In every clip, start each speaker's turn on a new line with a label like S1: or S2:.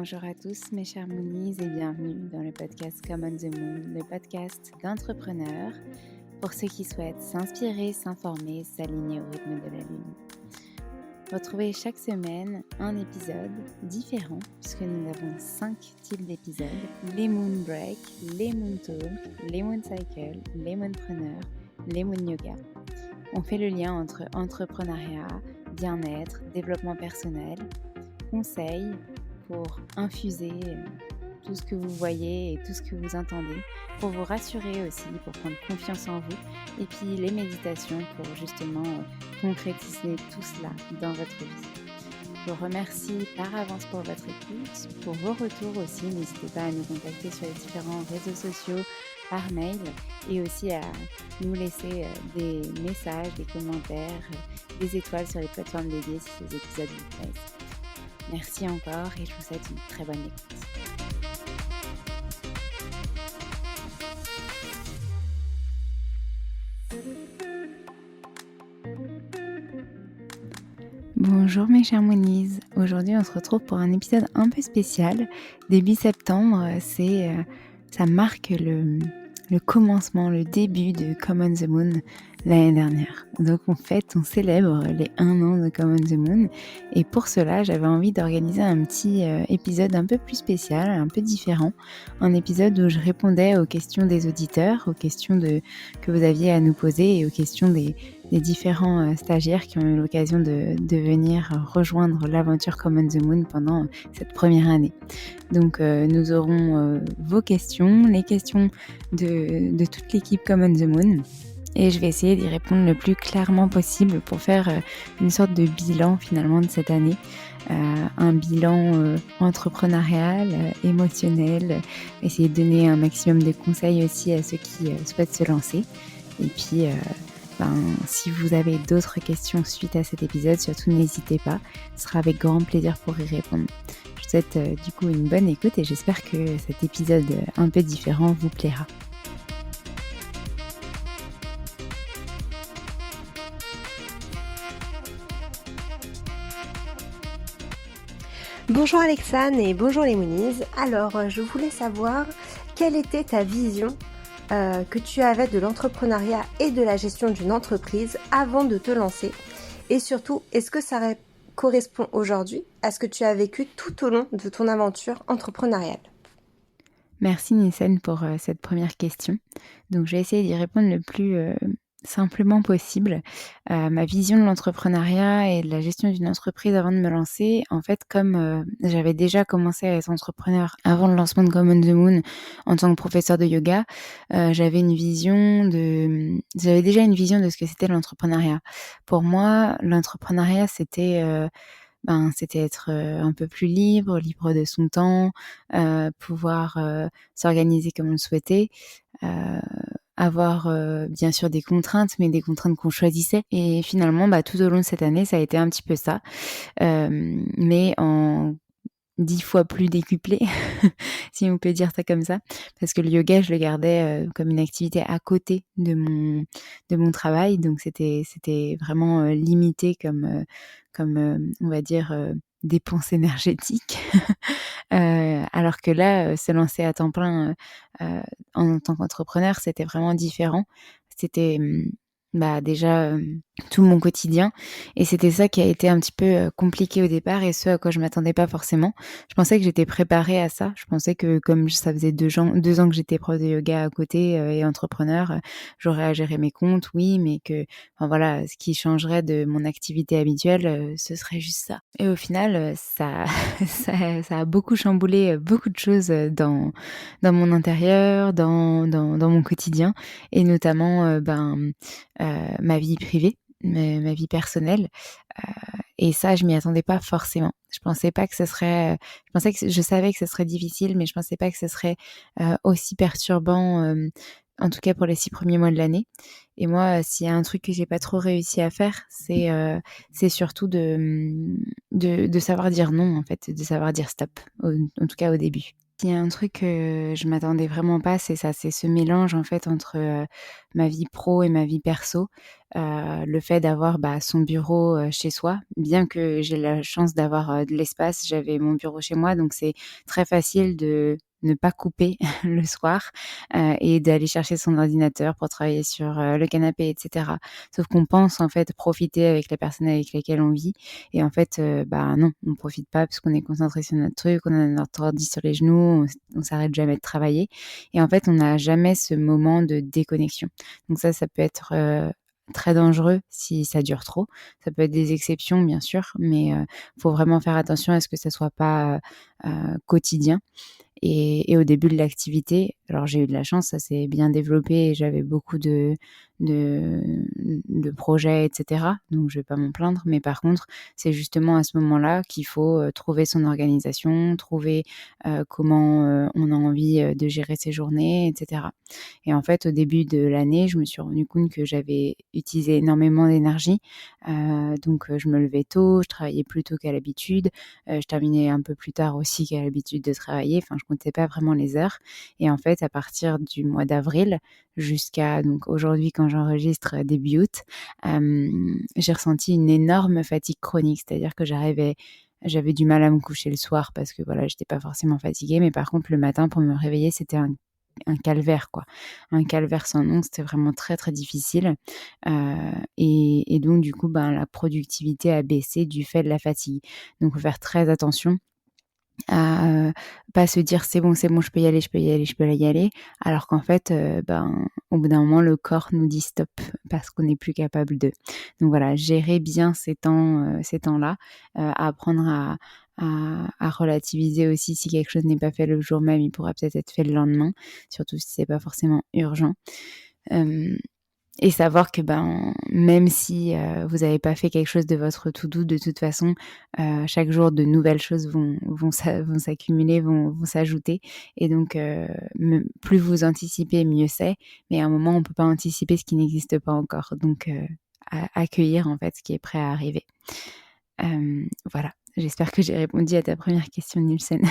S1: Bonjour à tous mes chers Moonies et bienvenue dans le podcast Come on the Moon, le podcast d'entrepreneurs pour ceux qui souhaitent s'inspirer, s'informer, s'aligner au rythme de la Lune. Retrouvez chaque semaine un épisode différent puisque nous avons 5 types d'épisodes, les Moon Break, les Moon Talk, les Moon Cycle, les Moonpreneurs, les Moon Yoga. On fait le lien entre entrepreneuriat, bien-être, développement personnel, conseils pour infuser tout ce que vous voyez et tout ce que vous entendez, pour vous rassurer aussi, pour prendre confiance en vous, et puis les méditations pour justement concrétiser tout cela dans votre vie. Je vous remercie par avance pour votre écoute, pour vos retours aussi. N'hésitez pas à nous contacter sur les différents réseaux sociaux, par mail, et aussi à nous laisser des messages, des commentaires, des étoiles sur les plateformes dédiées si ces épisodes vous plaisent. Merci encore et je vous souhaite une très bonne écoute. Bonjour mes chers Moonies, aujourd'hui on se retrouve pour un épisode un peu spécial. Début septembre, ça marque le commencement, le début de Come on the Moon l'année dernière. Donc on célèbre les 1 an de Come on the Moon, et pour cela j'avais envie d'organiser un petit épisode un peu plus spécial, un peu différent, un épisode où je répondais aux questions des auditeurs, aux questions que vous aviez à nous poser et aux questions des différents stagiaires qui ont eu l'occasion de venir rejoindre l'aventure Come on the Moon pendant cette première année. Donc nous aurons vos questions, les questions de toute l'équipe Come on the Moon, et je vais essayer d'y répondre le plus clairement possible pour faire une sorte de bilan finalement de cette année, un bilan entrepreneurial, émotionnel, essayer de donner un maximum de conseils aussi à ceux qui souhaitent se lancer. Et puis si vous avez d'autres questions suite à cet épisode, surtout n'hésitez pas, ce sera avec grand plaisir pour y répondre. Je vous souhaite du coup une bonne écoute et j'espère que cet épisode un peu différent vous plaira.
S2: Bonjour Alexane et bonjour les Moonies. Alors, je voulais savoir quelle était ta vision que tu avais de l'entrepreneuriat et de la gestion d'une entreprise avant de te lancer. Et surtout, est-ce que ça correspond aujourd'hui à ce que tu as vécu tout au long de ton aventure entrepreneuriale ?
S1: Merci Nissen pour cette première question. Donc je vais essayer d'y répondre le plus simplement possible. Ma vision de l'entrepreneuriat et de la gestion d'une entreprise avant de me lancer, en fait, comme j'avais déjà commencé à être entrepreneur avant le lancement de Come on the Moon en tant que professeur de yoga, j'avais déjà une vision de ce que c'était l'entrepreneuriat. Pour moi, l'entrepreneuriat, c'était être un peu plus libre de son temps, pouvoir s'organiser comme on le souhaitait, avoir bien sûr des contraintes, mais des contraintes qu'on choisissait. Et finalement, tout au long de cette année, ça a été un petit peu ça, mais en 10 fois plus décuplé, si on peut dire ça comme ça, parce que le yoga, je le gardais comme une activité à côté de mon travail, donc c'était vraiment limité comme on va dire dépense énergétique. Alors que là, se lancer à temps plein en tant qu'entrepreneur, c'était vraiment différent. C'était déjà tout mon quotidien, et c'était ça qui a été un petit peu compliqué au départ et ce à quoi je m'attendais pas forcément. Je pensais que j'étais préparée à ça. Je pensais que comme ça faisait 2 ans que j'étais prof de yoga à côté et entrepreneur, j'aurais à gérer mes comptes, oui, mais que voilà, ce qui changerait de mon activité habituelle, ce serait juste ça. Et au final, ça ça a beaucoup chamboulé beaucoup de choses dans mon intérieur, dans mon quotidien, et notamment ma vie privée, ma vie personnelle, et ça, je m'y attendais pas forcément. Je pensais pas que ce serait, je savais que ce serait difficile, mais je pensais pas que ce serait aussi perturbant, en tout cas pour les 6 premiers mois de l'année. Et moi, s'il y a un truc que j'ai pas trop réussi à faire, c'est surtout de savoir dire non, en fait, de savoir dire stop, en tout cas au début. qu'il y a un truc que je m'attendais vraiment pas, c'est ça, c'est ce mélange en fait entre, ma vie pro et ma vie perso. Le fait d'avoir, son bureau, chez soi, bien que j'ai la chance d'avoir, de l'espace, j'avais mon bureau chez moi, donc c'est très facile de ne pas couper le soir, et d'aller chercher son ordinateur pour travailler sur, le canapé et cetera. Sauf qu'on pense en fait profiter avec les personnes avec lesquelles on vit et en fait, non, on profite pas parce qu'on est concentré sur notre truc, on a notre ordi sur les genoux, on s'arrête jamais de travailler et en fait, on n'a jamais ce moment de déconnexion. Donc ça peut être, très dangereux si ça dure trop. Ça peut être des exceptions bien sûr, mais faut vraiment faire attention à ce que ça soit pas, quotidien. Et au début de l'activité, alors j'ai eu de la chance, ça s'est bien développé et j'avais beaucoup de de projets et cetera, donc je vais pas m'en plaindre. Mais par contre, c'est justement à ce moment-là qu'il faut, trouver son organisation, trouver, comment, on a envie, de gérer ses journées et cetera. Et en fait, au début de l'année, je me suis rendu compte que j'avais utilisé énormément d'énergie, donc je me levais tôt, je travaillais plus tôt qu'à l'habitude, je terminais un peu plus tard aussi qu'à l'habitude de travailler, enfin je comptais pas vraiment les heures et en fait à partir du mois d'avril jusqu'à donc aujourd'hui quand j'enregistre début août, j'ai ressenti une énorme fatigue chronique. C'est-à-dire que j'avais du mal à me coucher le soir parce que voilà, j'étais pas forcément fatiguée, mais par contre le matin pour me réveiller, c'était un calvaire quoi, un calvaire sans nom. C'était vraiment très, très difficile, et donc du coup, la productivité a baissé du fait de la fatigue. Donc faut faire très attention à, pas se dire: c'est bon, je peux y aller, je peux y aller, je peux y aller», alors qu'en fait, au bout d'un moment, le corps nous dit: «Stop» parce qu'on n'est plus capable de. Donc voilà, gérer bien ces temps-là, apprendre à relativiser aussi si quelque chose n'est pas fait le jour même, il pourra peut-être être fait le lendemain, surtout si c'est pas forcément urgent. Hem Et savoir que, même si, vous n'avez pas fait quelque chose de votre to do, de toute façon, chaque jour de nouvelles choses vont s'accumuler, vont s'ajouter et donc me plus vous anticipez, mieux c'est. Mais à un moment, on ne peut pas anticiper ce qui n'existe pas encore, donc accueillir, en fait, ce qui est prêt à arriver. Voilà, j'espère que j'ai répondu à ta première question, Nielsen.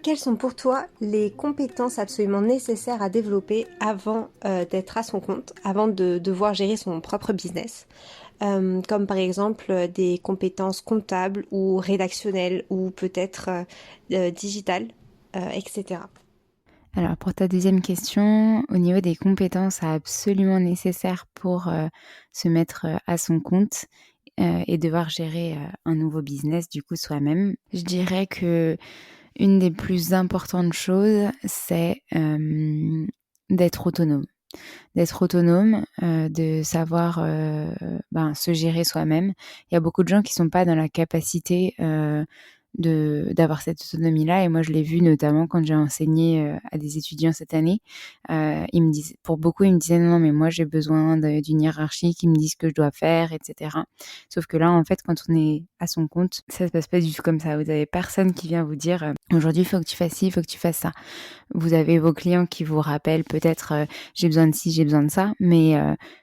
S2: Quelles sont pour toi les compétences absolument nécessaires à développer avant d'être à son compte, avant de devoir gérer son propre business? Comme par exemple des compétences comptables ou rédactionnelles ou peut-être digitales, etc.
S1: Alors pour ta deuxième question, au niveau des compétences absolument nécessaires pour, se mettre, à son compte, et devoir gérer, un nouveau business du coup soi-même, je dirais que une des plus importantes choses, c'est, d'être autonome. D'être autonome, de savoir, se gérer soi-même. Il y a beaucoup de gens qui sont pas dans la capacité, d'avoir cette autonomie-là et moi je l'ai vu notamment quand j'ai enseigné, à des étudiants cette année. Ils me disent pour beaucoup, ils me disaient: «Non, mais moi j'ai besoin d'une hiérarchie qui me dise ce que je dois faire et cetera». Sauf que là, en fait, quand on est à son compte, ça se passe pas du tout comme ça. Vous avez personne qui vient vous dire, «Aujourd'hui, il faut que tu fasses ci, il faut que tu fasses ça». Vous avez vos clients qui vous rappellent peut-être, «J'ai besoin de ci, j'ai besoin de ça», mais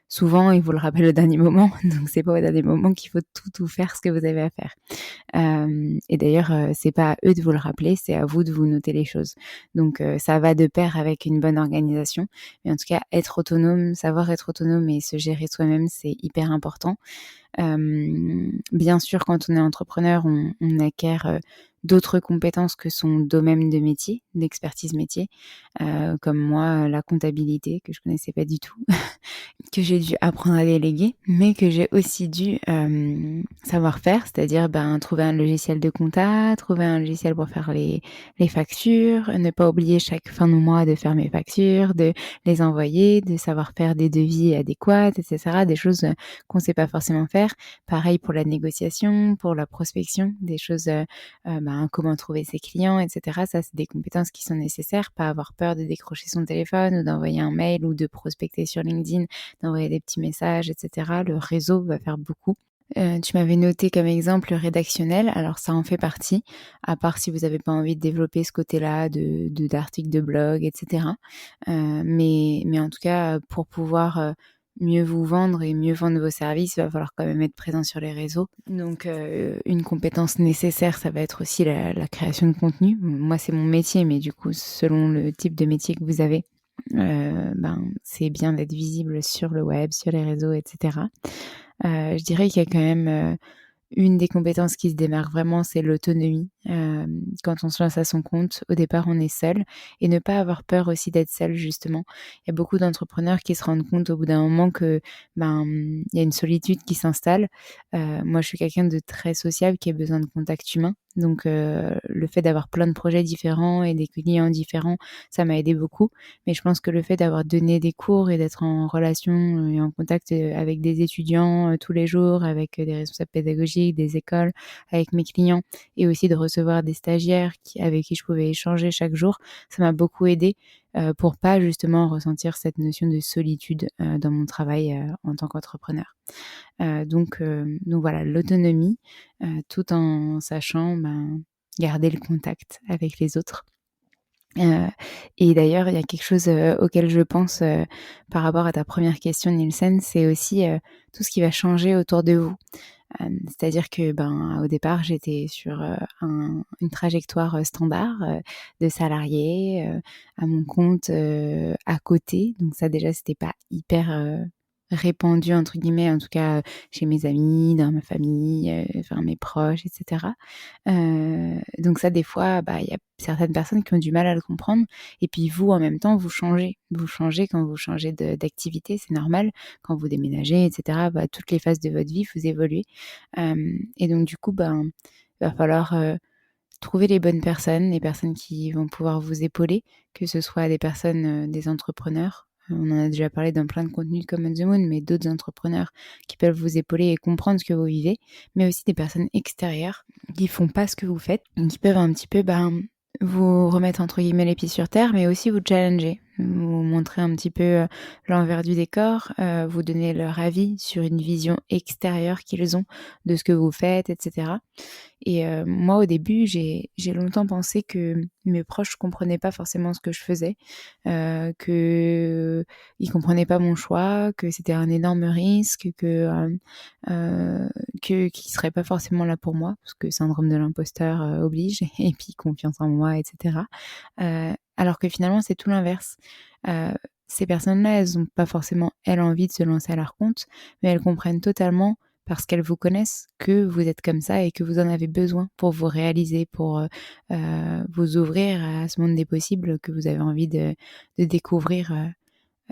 S1: souvent ils vous le rappellent au dernier moment, donc c'est pas au dernier moment qu'il faut tout faire ce que vous avez à faire. Et d'ailleurs, c'est pas à eux de vous le rappeler, c'est à vous de vous noter les choses. Donc ça va de pair avec une bonne organisation, mais en tout cas être autonome, savoir être autonome et se gérer soi-même, c'est hyper important. Bien sûr, quand on est entrepreneur, on acquiert, d'autres compétences que son domaine de métier, d'expertise métier, comme moi, la comptabilité que je connaissais pas du tout, que j'ai dû apprendre à déléguer, mais que j'ai aussi dû, savoir faire. C'est-à-dire, trouver un logiciel de compta, trouver un logiciel pour faire les factures, ne pas oublier chaque fin de mois de faire mes factures, de les envoyer, de savoir faire des devis adéquats et cetera. Des choses, qu'on sait pas forcément faire. Pareil pour la négociation, pour la prospection, des choses, comment trouver ses clients et cetera. Ça, c'est des compétences qui sont nécessaires. Pas avoir peur de décrocher son téléphone ou d'envoyer un mail ou de prospecter sur LinkedIn, d'envoyer des petits messages et cetera. Le réseau va faire beaucoup. Tu m'avais noté comme exemple rédactionnel, alors ça en fait partie, à part si vous avez pas envie de développer ce côté-là d'articles de blog et cetera. Mais en tout cas, pour pouvoir, mieux vous vendre et mieux vendre vos services, il va falloir quand même être présent sur les réseaux. Donc une compétence nécessaire, ça va être aussi la création de contenu. Moi, c'est mon métier, mais du coup, selon le type de métier que vous avez, c'est bien d'être visible sur le web, sur les réseaux, etc. Je dirais qu'il y a quand même une des compétences qui se démarque vraiment, c'est l'autonomie. Quand on se lance à son compte, au départ, on est seul et ne pas avoir peur aussi d'être seul, justement. Il y a beaucoup d'entrepreneurs qui se rendent compte au bout d'un moment que, il y a une solitude qui s'installe. Moi, je suis quelqu'un de très sociable qui a besoin de contact humain. Donc, le fait d'avoir plein de projets différents et des clients différents, ça m'a aidé beaucoup. Mais je pense que le fait d'avoir donné des cours et d'être en relation et en contact avec des étudiants tous les jours, avec des responsables pédagogiques, des écoles, avec mes clients et aussi de recevoir des stagiaires avec qui je pouvais échanger chaque jour, ça m'a beaucoup aidé pour pas justement ressentir cette notion de solitude dans mon travail en tant qu'entrepreneur. Donc voilà, l'autonomie, tout en sachant garder le contact avec les autres. Et d'ailleurs, il y a quelque chose auquel je pense par rapport à ta première question, Nielsen, c'est aussi tout ce qui va changer autour de vous. C'est-à-dire que au départ, j'étais sur une trajectoire standard de salarié à mon compte à côté. Donc ça déjà, c'était pas hyper répandu entre guillemets, en tout cas chez mes amis, dans ma famille, enfin mes proches, etc. Donc ça, des fois, il y a certaines personnes qui ont du mal à le comprendre. Et puis vous, en même temps, vous changez. Vous changez quand vous changez d'activité, c'est normal. Quand vous déménagez, etc., toutes les phases de votre vie, vous évoluez. Et donc du coup, il va falloir trouver les bonnes personnes, les personnes qui vont pouvoir vous épauler, que ce soit des personnes, des entrepreneurs. On en a déjà parlé dans plein de contenus comme On the Moon, mais d'autres entrepreneurs qui peuvent vous épauler et comprendre ce que vous vivez, mais aussi des personnes extérieures qui font pas ce que vous faites, et qui peuvent un petit peu vous remettre entre guillemets les pieds sur terre, mais aussi vous challenger, vous montrer un petit peu l'envers du décor, vous donner leur avis sur une vision extérieure qu'ils ont de ce que vous faites, etc. Et moi, au début, j'ai longtemps pensé que mes proches comprenaient pas forcément ce que je faisais, qu'ils comprenaient pas mon choix, que c'était un énorme risque, qu'ils seraient pas forcément là pour moi, parce que syndrome de l'imposteur oblige, et puis confiance en moi, etc. Alors que finalement, c'est tout l'inverse. Ces personnes-là, elles ont pas forcément, elles, envie de se lancer à leur compte, mais elles comprennent totalement parce qu'elles vous connaissent, que vous êtes comme ça et que vous en avez besoin pour vous réaliser, pour vous ouvrir à ce monde des possibles que vous avez envie de découvrir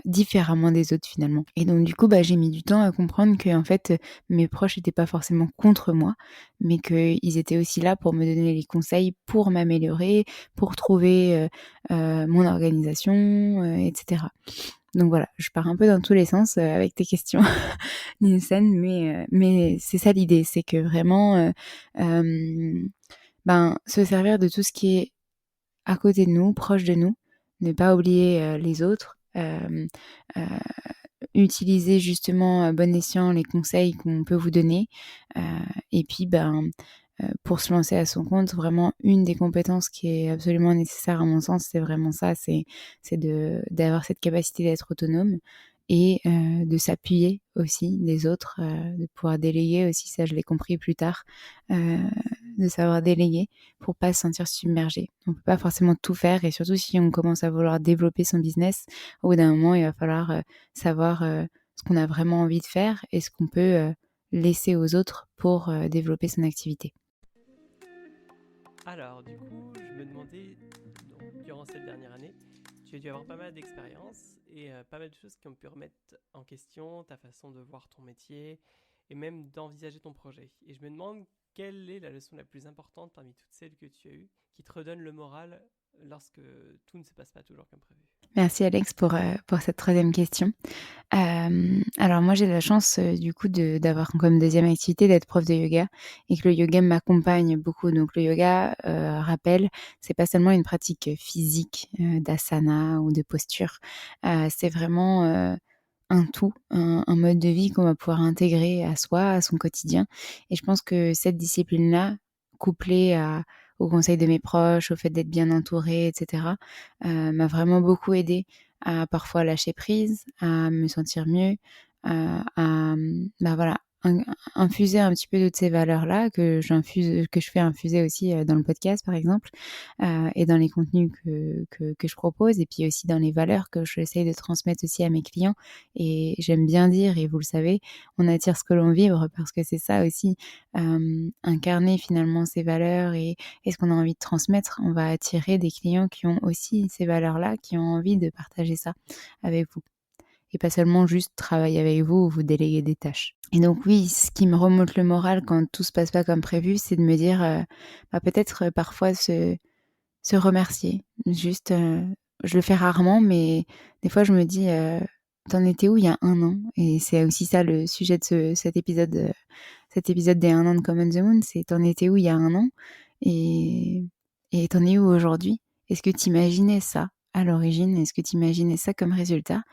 S1: différemment des autres finalement. Et donc du coup, j'ai mis du temps à comprendre que en fait, mes proches n'étaient pas forcément contre moi, mais qu'ils étaient aussi là pour me donner les conseils, pour m'améliorer, pour trouver mon organisation, etc. Donc voilà, je pars un peu dans tous les sens avec tes questions, Nielsen, mais c'est ça l'idée, c'est que vraiment, se servir de tout ce qui est à côté de nous, proche de nous, ne pas oublier les autres, utiliser justement à bon escient les conseils qu'on peut vous donner, et puis pour se lancer à son compte, vraiment une des compétences qui est absolument nécessaire à mon sens, c'est vraiment ça, c'est d'avoir cette capacité d'être autonome et de s'appuyer aussi des autres, de pouvoir déléguer aussi, ça je l'ai compris plus tard, de savoir déléguer pour pas se sentir submergé. On peut pas forcément tout faire et surtout si on commence à vouloir développer son business, au bout d'un moment, il va falloir savoir ce qu'on a vraiment envie de faire et ce qu'on peut laisser aux autres pour développer son activité.
S3: Alors, du coup, je me demandais, durant cette dernière année, tu as dû avoir pas mal d'expériences et pas mal de choses qui ont pu remettre en question ta façon de voir ton métier et même d'envisager ton projet. Et je me demande quelle est la leçon la plus importante parmi toutes celles que tu as eues qui te redonne le moral lorsque tout ne se passe pas toujours comme prévu.
S1: Merci Alex pour cette troisième question. Alors moi j'ai la chance du coup d'avoir comme deuxième activité d'être prof de yoga et que le yoga m'accompagne beaucoup. Donc le yoga, rappel, c'est pas seulement une pratique physique d'asana ou de posture. C'est vraiment un tout, un mode de vie qu'on va pouvoir intégrer à soi, à son quotidien. Et je pense que cette discipline-là, couplée aux conseils de mes proches, au fait d'être bien entourée, etc., m'a vraiment beaucoup aidée à parfois lâcher prise, à me sentir mieux, voilà, infuser un petit peu toutes ces valeurs-là que je fais infuser aussi dans le podcast, par exemple, et dans les contenus que je propose, et puis aussi dans les valeurs que j'essaie de transmettre aussi à mes clients. Et j'aime bien dire, et vous le savez, on attire ce que l'on vibre, parce que c'est ça aussi, incarner finalement ces valeurs et ce qu'on a envie de transmettre. On va attirer des clients qui ont aussi ces valeurs-là, qui ont envie de partager ça avec vous. Et pas seulement juste travailler avec vous ou vous déléguer des tâches. Et donc oui, ce qui me remonte le moral quand tout se passe pas comme prévu, c'est de me dire, peut-être parfois se remercier. Juste, je le fais rarement, mais des fois je me dis, «Tu en étais où il y a 1 an?» Et c'est aussi ça le sujet de cet épisode des 1 an de Come on the Moon, c'est: «Tu en étais où il y a 1 an? Et tu en es où aujourd'hui? Est-ce que tu imaginais ça à l'origine? Est-ce que tu imaginais ça comme résultat?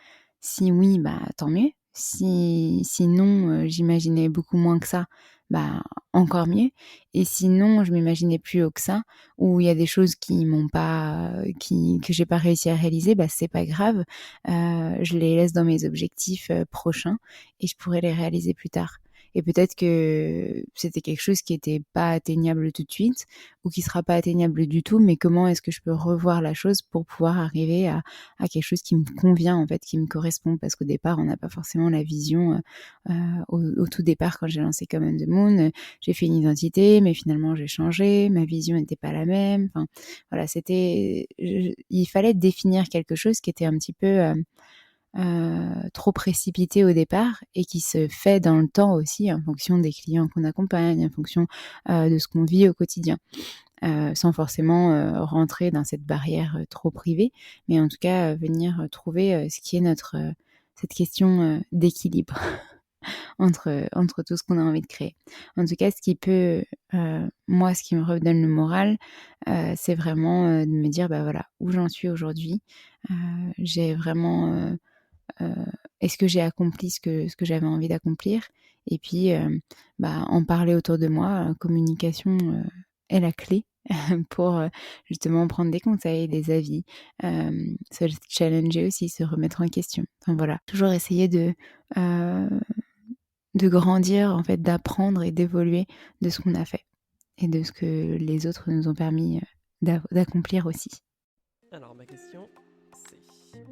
S1: Si oui, tant mieux. Si non, j'imaginais beaucoup moins que ça, bah, encore mieux. Et sinon, je m'imaginais plus haut que ça, ou il y a des choses qui m'ont pas que j'ai pas réussi à réaliser, c'est pas grave. Je les laisse dans mes objectifs, prochains, et je pourrai les réaliser plus tard. Et peut-être que c'était quelque chose qui était pas atteignable tout de suite, ou qui sera pas atteignable du tout, mais comment est-ce que je peux revoir la chose pour pouvoir arriver à quelque chose qui me convient, en fait, qui me correspond? Parce qu'au départ, on n'a pas forcément la vision, au tout départ, quand j'ai lancé Come on the Moon, j'ai fait une identité, mais finalement j'ai changé, ma vision n'était pas la même. Enfin, voilà, il fallait définir quelque chose qui était un petit peu trop précipité au départ, et qui se fait dans le temps aussi, en fonction des clients qu'on accompagne, en fonction de ce qu'on vit au quotidien. Sans forcément rentrer dans cette barrière trop privée, mais en tout cas venir trouver ce qui est cette question d'équilibre entre tout ce qu'on a envie de créer. En tout cas, moi, ce qui me redonne le moral, c'est vraiment de me dire, voilà, où j'en suis aujourd'hui. J'ai vraiment, est-ce que j'ai accompli ce que j'avais envie d'accomplir? Et puis, en parler autour de moi. Communication est la clé pour justement prendre des conseils, des avis, se challenger aussi, se remettre en question. Enfin voilà, toujours essayer euh, de grandir, en fait, d'apprendre et d'évoluer de ce qu'on a fait et de ce que les autres nous ont permis d'accomplir aussi.
S3: Alors ma question, c'est: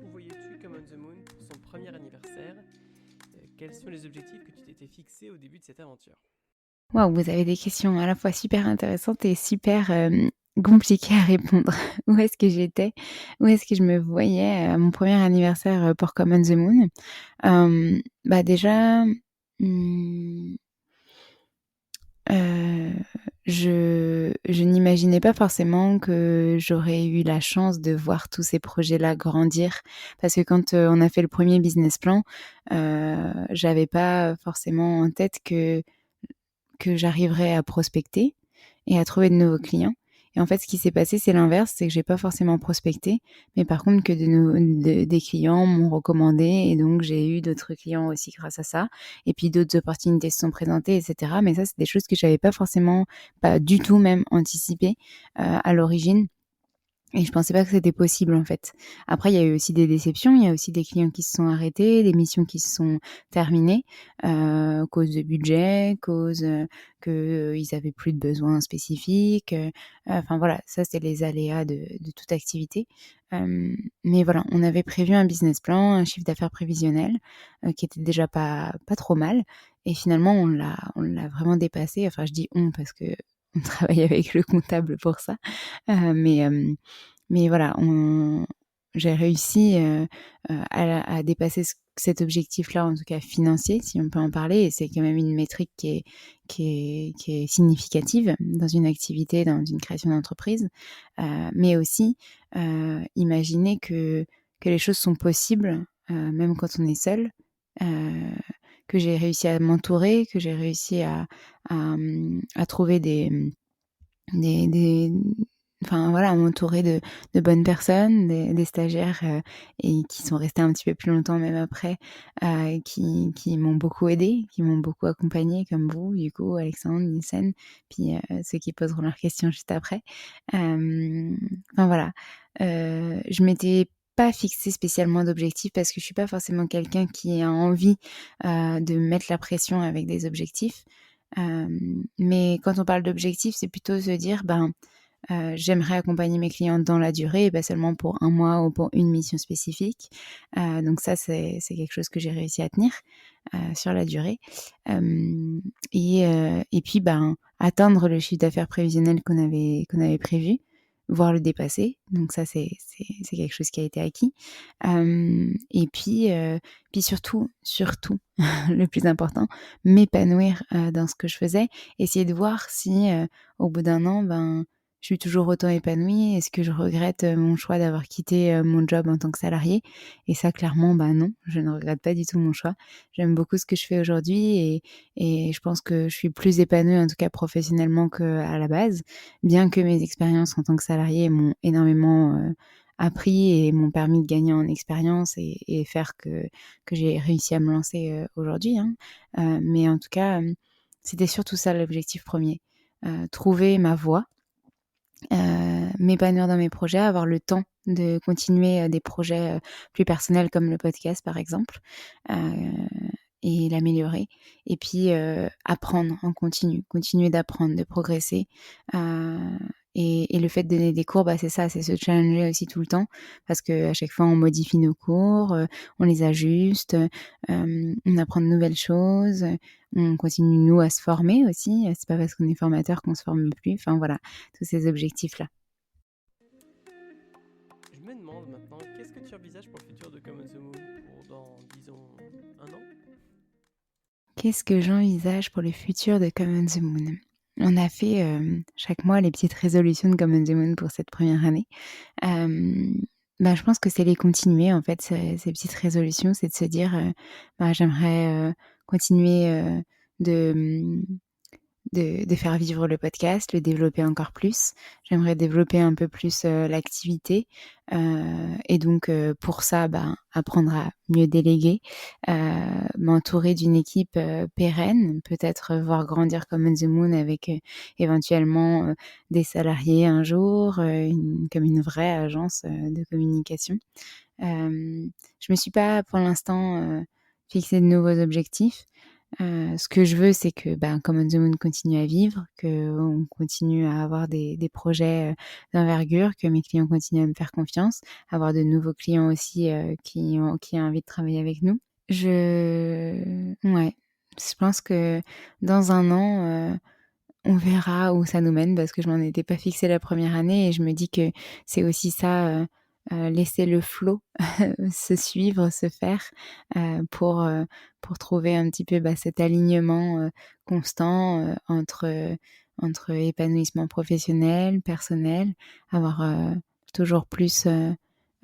S3: où voyais-tu Come on the Moon pour son premier anniversaire? Quels sont les objectifs que tu t'étais fixés au début de cette aventure?
S1: Waouh, vous avez des questions à la fois super intéressantes et super compliquées à répondre. Où est-ce que j'étais? Où est-ce que je me voyais à mon premier anniversaire pour Come on the Moon? Déjà, mmh, je n'imaginais pas forcément que j'aurais eu la chance de voir tous ces projets-là grandir, parce que quand on a fait le premier business plan, j'avais pas forcément en tête que j'arriverais à prospecter et à trouver de nouveaux clients. Et en fait, ce qui s'est passé, c'est l'inverse, c'est que j'ai pas forcément prospecté, mais par contre que des clients m'ont recommandé, et donc j'ai eu d'autres clients aussi grâce à ça. Et puis d'autres opportunités se sont présentées, etc. Mais ça, c'est des choses que j'avais pas forcément, pas du tout même anticipées à l'origine. Et je pensais pas que c'était possible, en fait. Après, il y a eu aussi des déceptions, il y a aussi des clients qui se sont arrêtés, des missions qui se sont terminées, cause de budget, cause qu'ils avaient plus de besoins spécifiques. Enfin voilà, ça c'est les aléas de toute activité. Mais voilà, on avait prévu un business plan, un chiffre d'affaires prévisionnel, qui était déjà pas trop mal. Et finalement, on l'a vraiment dépassé. Enfin, je dis on parce que on travaille avec le comptable pour ça. Heu, mais, hem, mais voilà, j'ai réussi à dépasser cet objectif-là, en tout cas financier, si on peut en parler. Et c'est quand même une métrique qui est significative dans une activité, dans une création d'entreprise. Mais aussi, imaginer que les choses sont possibles, même quand on est seul. Heu, que j'ai réussi à m'entourer, que j'ai réussi à trouver des enfin voilà, m'entourer de bonnes personnes, des stagiaires, et qui sont restés un petit peu plus longtemps même après, qui m'ont beaucoup aidée, qui m'ont beaucoup accompagnée, comme vous, du coup, Alexandre, Nissen, puis ceux qui poseront leurs questions juste après. Enfin voilà, je m'étais pas fixé spécialement d'objectifs parce que je suis pas forcément quelqu'un qui a envie de mettre la pression avec des objectifs. Mais quand on parle d'objectifs, c'est plutôt se dire, j'aimerais accompagner mes clients dans la durée et pas seulement pour un mois ou pour une mission spécifique. Donc ça, c'est quelque chose que j'ai réussi à tenir sur la durée. Et puis, atteindre le chiffre d'affaires prévisionnel qu'on avait prévu, voire le dépasser. Donc ça, c'est quelque chose qui a été acquis. Et puis surtout, le plus important, m'épanouir dans ce que je faisais. Essayer de voir si au bout d'un an, je suis toujours autant épanouie. Est-ce que je regrette mon choix d'avoir quitté mon job en tant que salariée? Et ça, clairement, non, je ne regrette pas du tout mon choix. J'aime beaucoup ce que je fais aujourd'hui et je pense que je suis plus épanouie, en tout cas professionnellement, qu'à la base, bien que mes expériences en tant que salariée m'ont énormément appris et m'ont permis de gagner en expérience et faire que j'ai réussi à me lancer aujourd'hui. Mais en tout cas, c'était surtout ça l'objectif premier. Trouver ma voie, m'épanouir dans mes projets, avoir le temps de continuer des projets plus personnels comme le podcast par exemple, et l'améliorer. Et puis apprendre en continu, continuer d'apprendre, de progresser. Et le fait de donner des cours, c'est ça, c'est se challenger aussi tout le temps, parce qu'à chaque fois on modifie nos cours, on les ajuste, on apprend de nouvelles choses, on continue nous à se former aussi, c'est pas parce qu'on est formateur qu'on se forme plus, enfin voilà, tous ces objectifs-là.
S3: Je me demande maintenant, qu'est-ce que tu envisages pour le futur de Come on the Moon pour dans, disons, un an?
S1: Qu'est-ce que j'envisage pour le futur de Come on the Moon? On a fait chaque mois les petites résolutions de Come on the Moon pour cette première année. Je pense que c'est les continuer en fait, ces petites résolutions, c'est de se dire j'aimerais continuer de faire vivre le podcast, le développer encore plus. J'aimerais développer un peu plus l'activité et donc pour ça, apprendre à mieux déléguer, m'entourer d'une équipe pérenne, peut-être voir grandir Come on the Moon avec éventuellement des salariés un jour, comme une vraie agence de communication. Je me suis pas pour l'instant fixé de nouveaux objectifs. Ce que je veux, c'est que Come on the Moon continue à vivre, qu'on continue à avoir des projets d'envergure, que mes clients continuent à me faire confiance, avoir de nouveaux clients aussi qui ont envie de travailler avec nous. Ouais, je pense que dans un an, on verra où ça nous mène parce que je m'en étais pas fixée la première année et je me dis que c'est aussi ça, laisser le flow se suivre, se faire pour trouver un petit peu cet alignement constant entre épanouissement professionnel, personnel, avoir toujours plus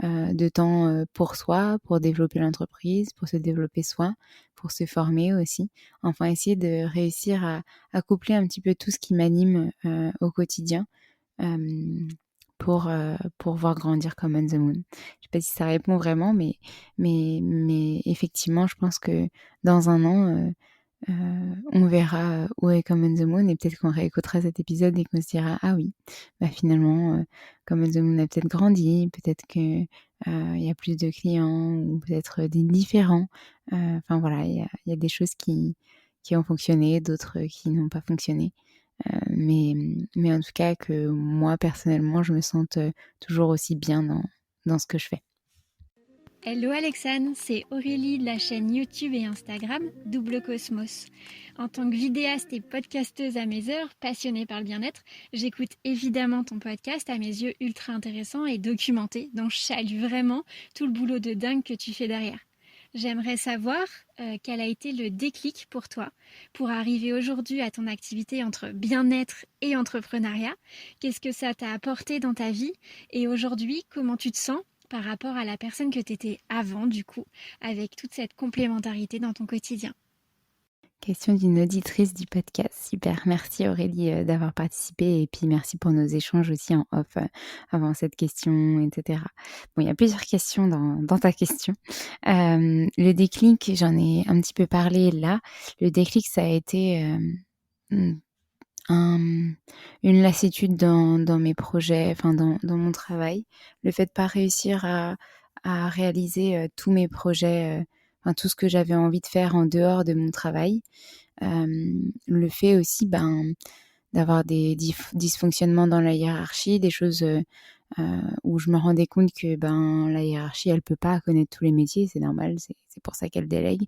S1: de temps pour soi, pour développer l'entreprise, pour se développer soi, pour se former aussi. Enfin, essayer de réussir à coupler un petit peu tout ce qui m'anime au quotidien pour voir grandir Come on the Moon. Je sais pas si ça répond vraiment, mais effectivement, je pense que dans un an, on verra où est Come on the Moon et peut-être qu'on réécoutera cet épisode et qu'on se dira ah oui, finalement, Come on the Moon a peut-être grandi, peut-être que il y a plus de clients ou peut-être des différents. Enfin voilà, il y a des choses qui ont fonctionné, d'autres qui n'ont pas fonctionné. Mais en tout cas que moi personnellement je me sente toujours aussi bien dans ce que je fais.
S4: Hello Alexane, c'est Aurélie de la chaîne YouTube et Instagram Double Cosmos. En tant que vidéaste et podcasteuse à mes heures, passionnée par le bien-être, j'écoute évidemment ton podcast à mes yeux ultra intéressant et documenté, dont je salue vraiment tout le boulot de dingue que tu fais derrière. J'aimerais savoir quel a été le déclic pour toi pour arriver aujourd'hui à ton activité entre bien-être et entrepreneuriat. Qu'est-ce que ça t'a apporté dans ta vie et aujourd'hui, comment tu te sens par rapport à la personne que tu étais avant, du coup, avec toute cette complémentarité dans ton quotidien?
S1: Question d'une auditrice du podcast. Super, merci Aurélie d'avoir participé et puis merci pour nos échanges aussi en off avant cette question, etc. Bon, il y a plusieurs questions dans ta question. Le déclic, j'en ai un petit peu parlé là. Le déclic, ça a été une lassitude dans mes projets, enfin dans mon travail. Le fait de pas réussir à réaliser tous mes projets, enfin tout ce que j'avais envie de faire en dehors de mon travail. Le fait aussi d'avoir des dysfonctionnements dans la hiérarchie, des choses où je me rendais compte que la hiérarchie, elle peut pas connaître tous les métiers, c'est normal, c'est pour ça qu'elle délègue.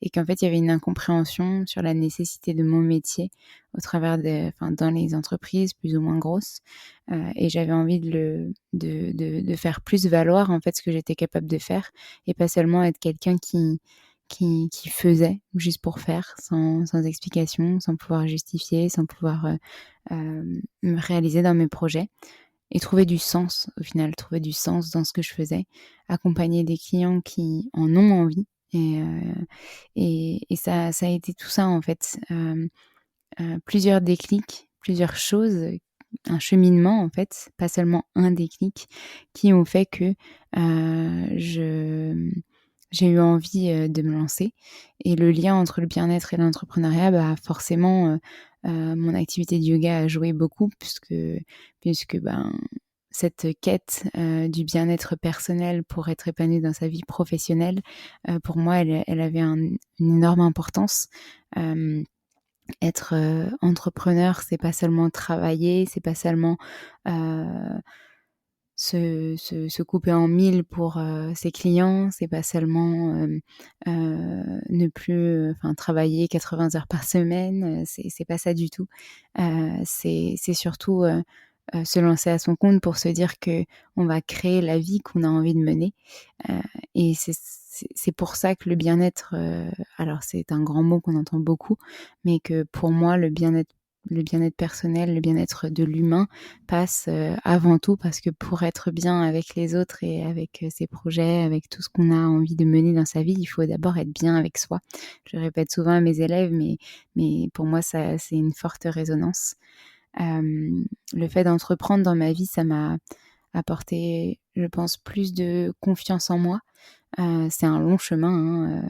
S1: Et qu'en fait, il y avait une incompréhension sur la nécessité de mon métier au travers dans les entreprises plus ou moins grosses. Et j'avais envie de faire plus valoir en fait ce que j'étais capable de faire et pas seulement être quelqu'un qui faisait juste pour faire, sans explication, sans pouvoir justifier, sans pouvoir me réaliser dans mes projets et trouver du sens au final, trouver du sens dans ce que je faisais, accompagner des clients qui en ont envie et ça a été tout ça en fait, plusieurs déclics, plusieurs choses, un cheminement en fait, pas seulement un déclic qui ont fait que j'ai eu envie de me lancer. Et le lien entre le bien-être et l'entrepreneuriat, forcément, mon activité de yoga a joué beaucoup puisque cette quête du bien-être personnel pour être épanouie dans sa vie professionnelle, pour moi, elle avait une énorme importance. Être entrepreneur, c'est pas seulement travailler, c'est pas seulement se couper en mille pour ses clients, c'est pas seulement ne plus travailler 80 heures par semaine, c'est pas ça du tout. C'est surtout se lancer à son compte pour se dire que on va créer la vie qu'on a envie de mener. Et c'est pour ça que le bien-être, alors c'est un grand mot qu'on entend beaucoup, mais que pour moi le bien-être personnel, le bien-être de l'humain passe avant tout parce que pour être bien avec les autres et avec ses projets, avec tout ce qu'on a envie de mener dans sa vie, il faut d'abord être bien avec soi. Je le répète souvent à mes élèves, mais pour moi, ça, c'est une forte résonance. Le fait d'entreprendre dans ma vie, ça m'a apporté, je pense, plus de confiance en moi. C'est un long chemin, hein,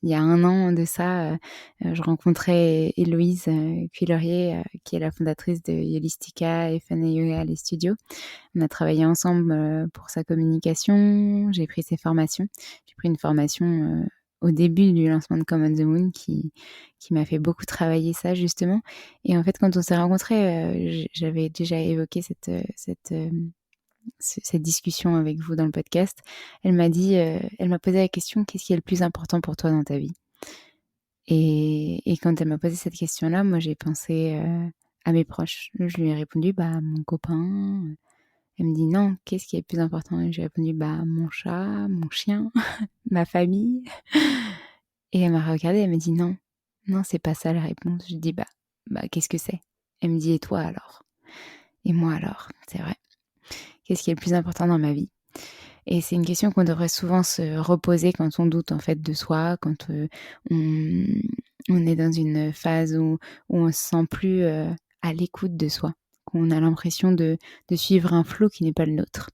S1: il y a 1 an de ça, je rencontrais Héloïse Cuillerier, qui est la fondatrice de Yolistica et Fun Yoga les studios. On a travaillé ensemble pour sa communication, j'ai pris ses formations. J'ai pris une formation au début du lancement de Come on the Moon qui m'a fait beaucoup travailler ça justement. Et en fait, quand on s'est rencontrés, j'avais déjà évoqué cette discussion avec vous dans le podcast. Elle m'a posé la question: qu'est-ce qui est le plus important pour toi dans ta vie? Et quand elle m'a posé cette question-là, moi j'ai pensé à mes proches. Je lui ai répondu mon copain. Elle me dit: non, qu'est-ce qui est le plus important? Et j'ai répondu mon chat, mon chien, ma famille. Et elle m'a regardée, elle m'a dit: non, non, c'est pas ça la réponse. Je dis qu'est-ce que c'est? Elle me dit: et toi alors? Et moi alors? C'est vrai. Qu'est-ce qui est le plus important dans ma vie? Et c'est une question qu'on devrait souvent se reposer quand on doute en fait de soi, quand on est dans une phase où on se sent plus à l'écoute de soi, qu'on a l'impression de suivre un flot qui n'est pas le nôtre.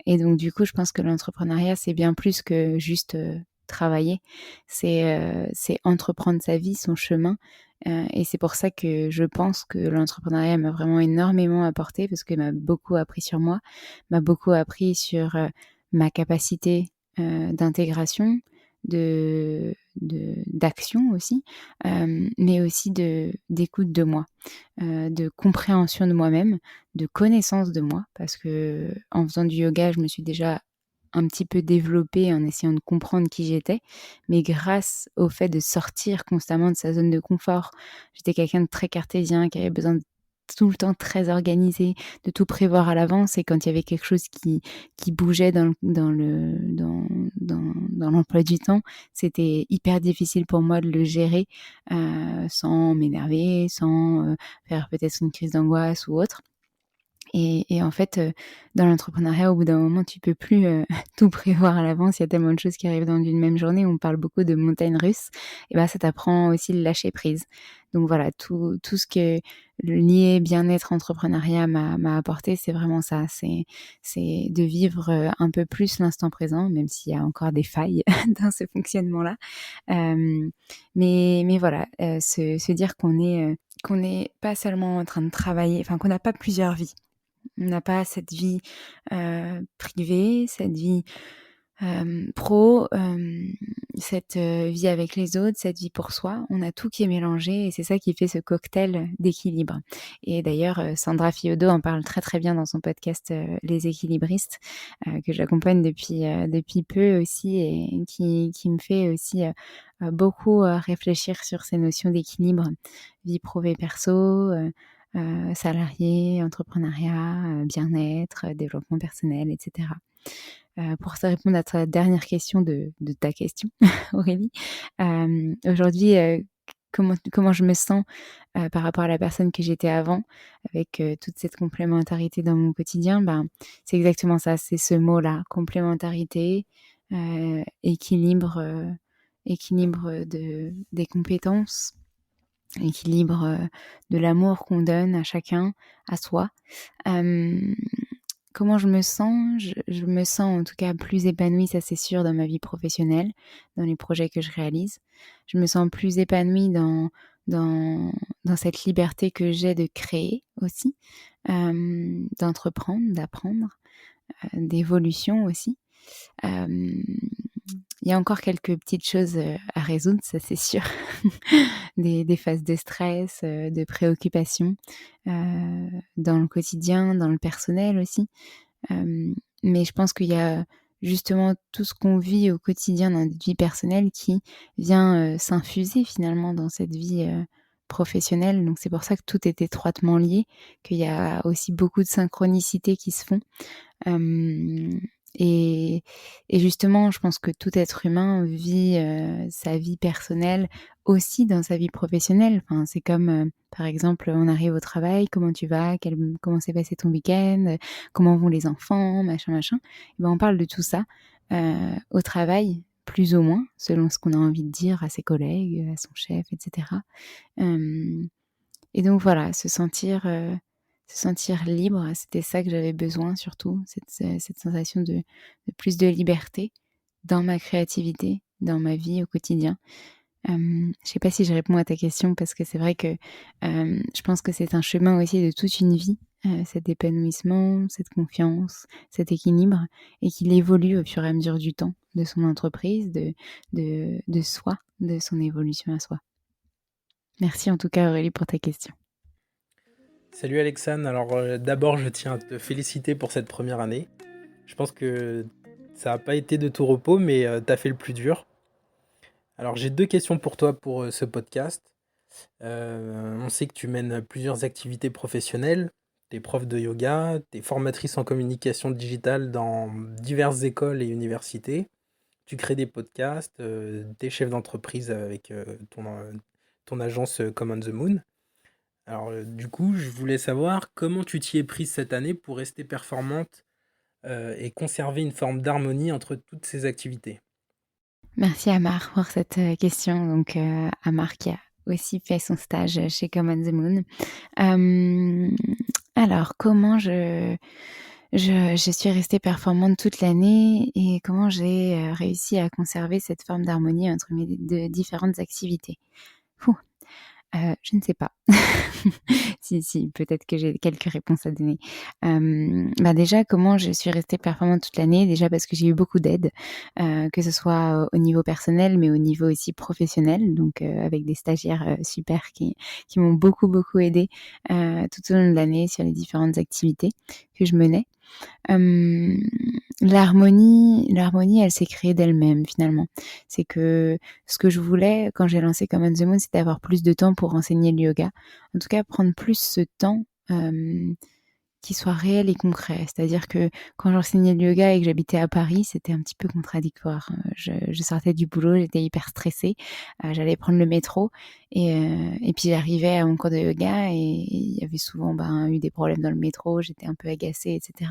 S1: Et donc du coup, je pense que l'entrepreneuriat, c'est bien plus que juste travailler, c'est entreprendre sa vie, son chemin. Et c'est pour ça que je pense que l'entrepreneuriat m'a vraiment énormément apporté parce qu'il m'a beaucoup appris sur moi, m'a beaucoup appris sur ma capacité d'intégration, d'action aussi, mais aussi d'écoute de moi, de compréhension de moi-même, de connaissance de moi, parce que en faisant du yoga, je me suis déjà un petit peu développée en essayant de comprendre qui j'étais, mais grâce au fait de sortir constamment de sa zone de confort, j'étais quelqu'un de très cartésien, qui avait besoin de tout le temps très organisé, de tout prévoir à l'avance, et quand il y avait quelque chose qui bougeait dans l'emploi du temps, c'était hyper difficile pour moi de le gérer sans m'énerver, sans faire peut-être une crise d'angoisse ou autre. Et en fait, dans l'entrepreneuriat, au bout d'un moment, tu peux plus tout prévoir à l'avance. Il y a tellement de choses qui arrivent dans une même journée. On parle beaucoup de montagnes russes. Et ça t'apprend aussi le lâcher prise. Donc voilà, tout ce que le lié bien-être entrepreneuriat m'a apporté, c'est vraiment ça. C'est de vivre un peu plus l'instant présent, même s'il y a encore des failles dans ce fonctionnement-là. Mais voilà, se dire qu'on est pas seulement en train de travailler, enfin qu'on n'a pas plusieurs vies. On n'a pas cette vie privée, cette vie pro, cette vie avec les autres, cette vie pour soi. On a tout qui est mélangé et c'est ça qui fait ce cocktail d'équilibre. Et d'ailleurs, Sandra Fiodo en parle très très bien dans son podcast Les Équilibristes, que j'accompagne depuis peu aussi et qui me fait aussi beaucoup réfléchir sur ces notions d'équilibre, vie pro et perso, salarié, entrepreneuriat, bien-être, développement personnel, etc. Pour te répondre à ta dernière question de ta question, Aurélie, aujourd'hui, comment je me sens par rapport à la personne que j'étais avant, avec toute cette complémentarité dans mon quotidien, ben, c'est exactement ça, c'est ce mot-là, complémentarité, équilibre des compétences, équilibre de l'amour qu'on donne à chacun, à soi. Comment je me sens? Je me sens en tout cas plus épanouie, ça c'est sûr, dans ma vie professionnelle, dans les projets que je réalise. Je me sens plus épanouie dans, dans cette liberté que j'ai de créer aussi, d'entreprendre, d'apprendre, d'évolution aussi. Il y a encore quelques petites choses à résoudre, ça c'est sûr. Des phases de stress, de préoccupation dans le quotidien, dans le personnel aussi. Mais je pense qu'il y a justement tout ce qu'on vit au quotidien dans notre vie personnelle qui vient s'infuser finalement dans cette vie professionnelle. Donc c'est pour ça que tout est étroitement lié, qu'il y a aussi beaucoup de synchronicités qui se font. Et justement, je pense que tout être humain vit sa vie personnelle aussi dans sa vie professionnelle. Enfin, c'est comme, par exemple, on arrive au travail, comment tu vas, comment s'est passé ton week-end, comment vont les enfants, machin, machin. Et ben, on parle de tout ça au travail, plus ou moins, selon ce qu'on a envie de dire à ses collègues, à son chef, etc. Et donc voilà, se sentir libre, c'était ça que j'avais besoin surtout, cette sensation de plus de liberté dans ma créativité, dans ma vie au quotidien. Je sais pas si je réponds à ta question parce que c'est vrai que je pense que c'est un chemin aussi de toute une vie, cet épanouissement, cette confiance, cet équilibre, et qu'il évolue au fur et à mesure du temps, de son entreprise, de soi, de son évolution à soi. Merci en tout cas Aurélie pour ta question.
S5: Salut Alexandre, alors d'abord je tiens à te féliciter pour cette première année. Je pense que ça n'a pas été de tout repos, mais tu as fait le plus dur. Alors j'ai 2 questions pour toi pour ce podcast. On sait que tu mènes plusieurs activités professionnelles. Tu es prof de yoga, tu es formatrice en communication digitale dans diverses écoles et universités. Tu crées des podcasts, tu es chef d'entreprise avec ton agence Come on the Moon. Alors, du coup, je voulais savoir comment tu t'y es prise cette année pour rester performante et conserver une forme d'harmonie entre toutes ces activités.
S1: Merci Amar pour cette question. Donc Amar qui a aussi fait son stage chez Come on the Moon. Alors, comment je suis restée performante toute l'année et comment j'ai réussi à conserver cette forme d'harmonie entre mes différentes activités? Je ne sais pas. Si, peut-être que j'ai quelques réponses à donner. Déjà, comment je suis restée performante toute l'année? Déjà parce que j'ai eu beaucoup d'aide, que ce soit au niveau personnel, mais au niveau aussi professionnel. Donc, avec des stagiaires super qui m'ont beaucoup, beaucoup aidée tout au long de l'année sur les différentes activités que je menais. L'harmonie, elle s'est créée d'elle-même finalement. C'est que ce que je voulais quand j'ai lancé Come on the Moon, c'était avoir plus de temps pour enseigner le yoga. En tout cas, prendre plus ce temps qui soit réel et concret. C'est-à-dire que quand j'enseignais le yoga et que j'habitais à Paris, c'était un petit peu contradictoire. Je sortais du boulot, j'étais hyper stressée. J'allais prendre le métro et puis j'arrivais à mon cours de yoga et il y avait souvent eu des problèmes dans le métro, j'étais un peu agacée, etc.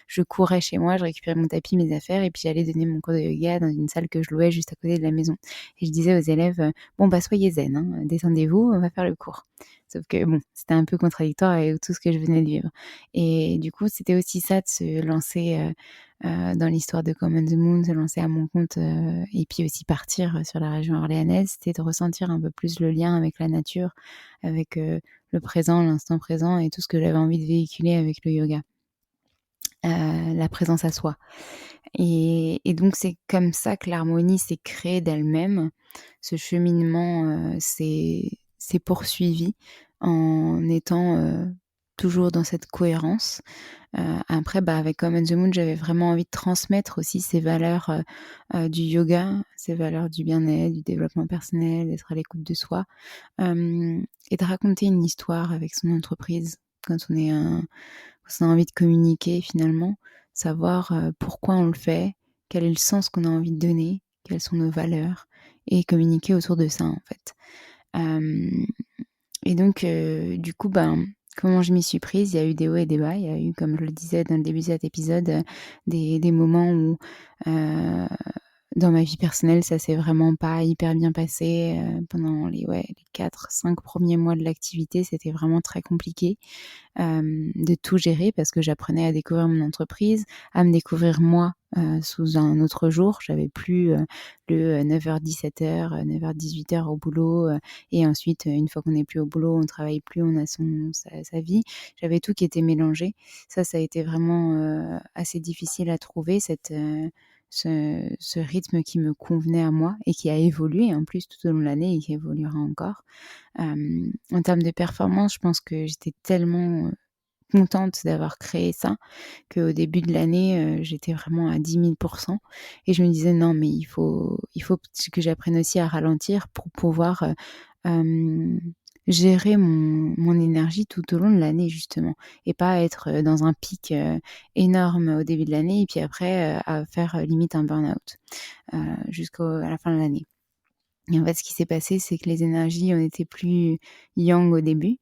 S1: Je courais chez moi, je récupérais mon tapis, mes affaires et puis j'allais donner mon cours de yoga dans une salle que je louais juste à côté de la maison. Et je disais aux élèves, soyez zen, hein, détendez-vous, on va faire le cours. Sauf que c'était un peu contradictoire avec tout ce que je venais de vivre. Et du coup, c'était aussi ça de se lancer dans l'histoire de Come on the Moon, se lancer à mon compte et puis aussi partir sur la région orléanaise, c'était de ressentir un peu plus le lien avec la nature, avec le présent, l'instant présent et tout ce que j'avais envie de véhiculer avec le yoga. La présence à soi. Et Et donc c'est comme ça que l'harmonie s'est créée d'elle-même. Ce cheminement, s'est poursuivi en étant, toujours dans cette cohérence. Après, avec Come on the Moon, j'avais vraiment envie de transmettre aussi ces valeurs, du yoga, ces valeurs du bien-être, du développement personnel, d'être à l'écoute de soi, et de raconter une histoire avec son entreprise. Quand on a envie de communiquer finalement, savoir, pourquoi on le fait, quel est le sens qu'on a envie de donner, quelles sont nos valeurs et communiquer autour de ça, en fait. Et donc, du coup, comment je m'y suis prise? Il y a eu des hauts et des bas. Il y a eu, comme je le disais dans le début de cet épisode, des moments où, dans ma vie personnelle, ça s'est vraiment pas hyper bien passé, pendant les 4-5 premiers mois de l'activité. C'était vraiment très compliqué, de tout gérer parce que j'apprenais à découvrir mon entreprise, à me découvrir moi, sous un autre jour. J'avais plus, le 9h-17h, 9h-18h au boulot, et ensuite, une fois qu'on n'est plus au boulot, on ne travaille plus, on a sa vie. J'avais tout qui était mélangé. Ça a été vraiment, assez difficile à trouver ce rythme qui me convenait à moi et qui a évolué en plus tout au long de l'année et qui évoluera encore. En termes de performance, je pense que j'étais tellement, contente d'avoir créé ça, qu'au début de l'année, j'étais vraiment à 10 000 et je me disais: «Non, mais il faut que j'apprenne aussi à ralentir pour pouvoir, gérer mon énergie tout au long de l'année justement et pas être, dans un pic, énorme au début de l'année et puis après, à faire, limite un burn-out, à la fin de l'année». Et en fait, ce qui s'est passé, c'est que les énergies ont été plus yang au début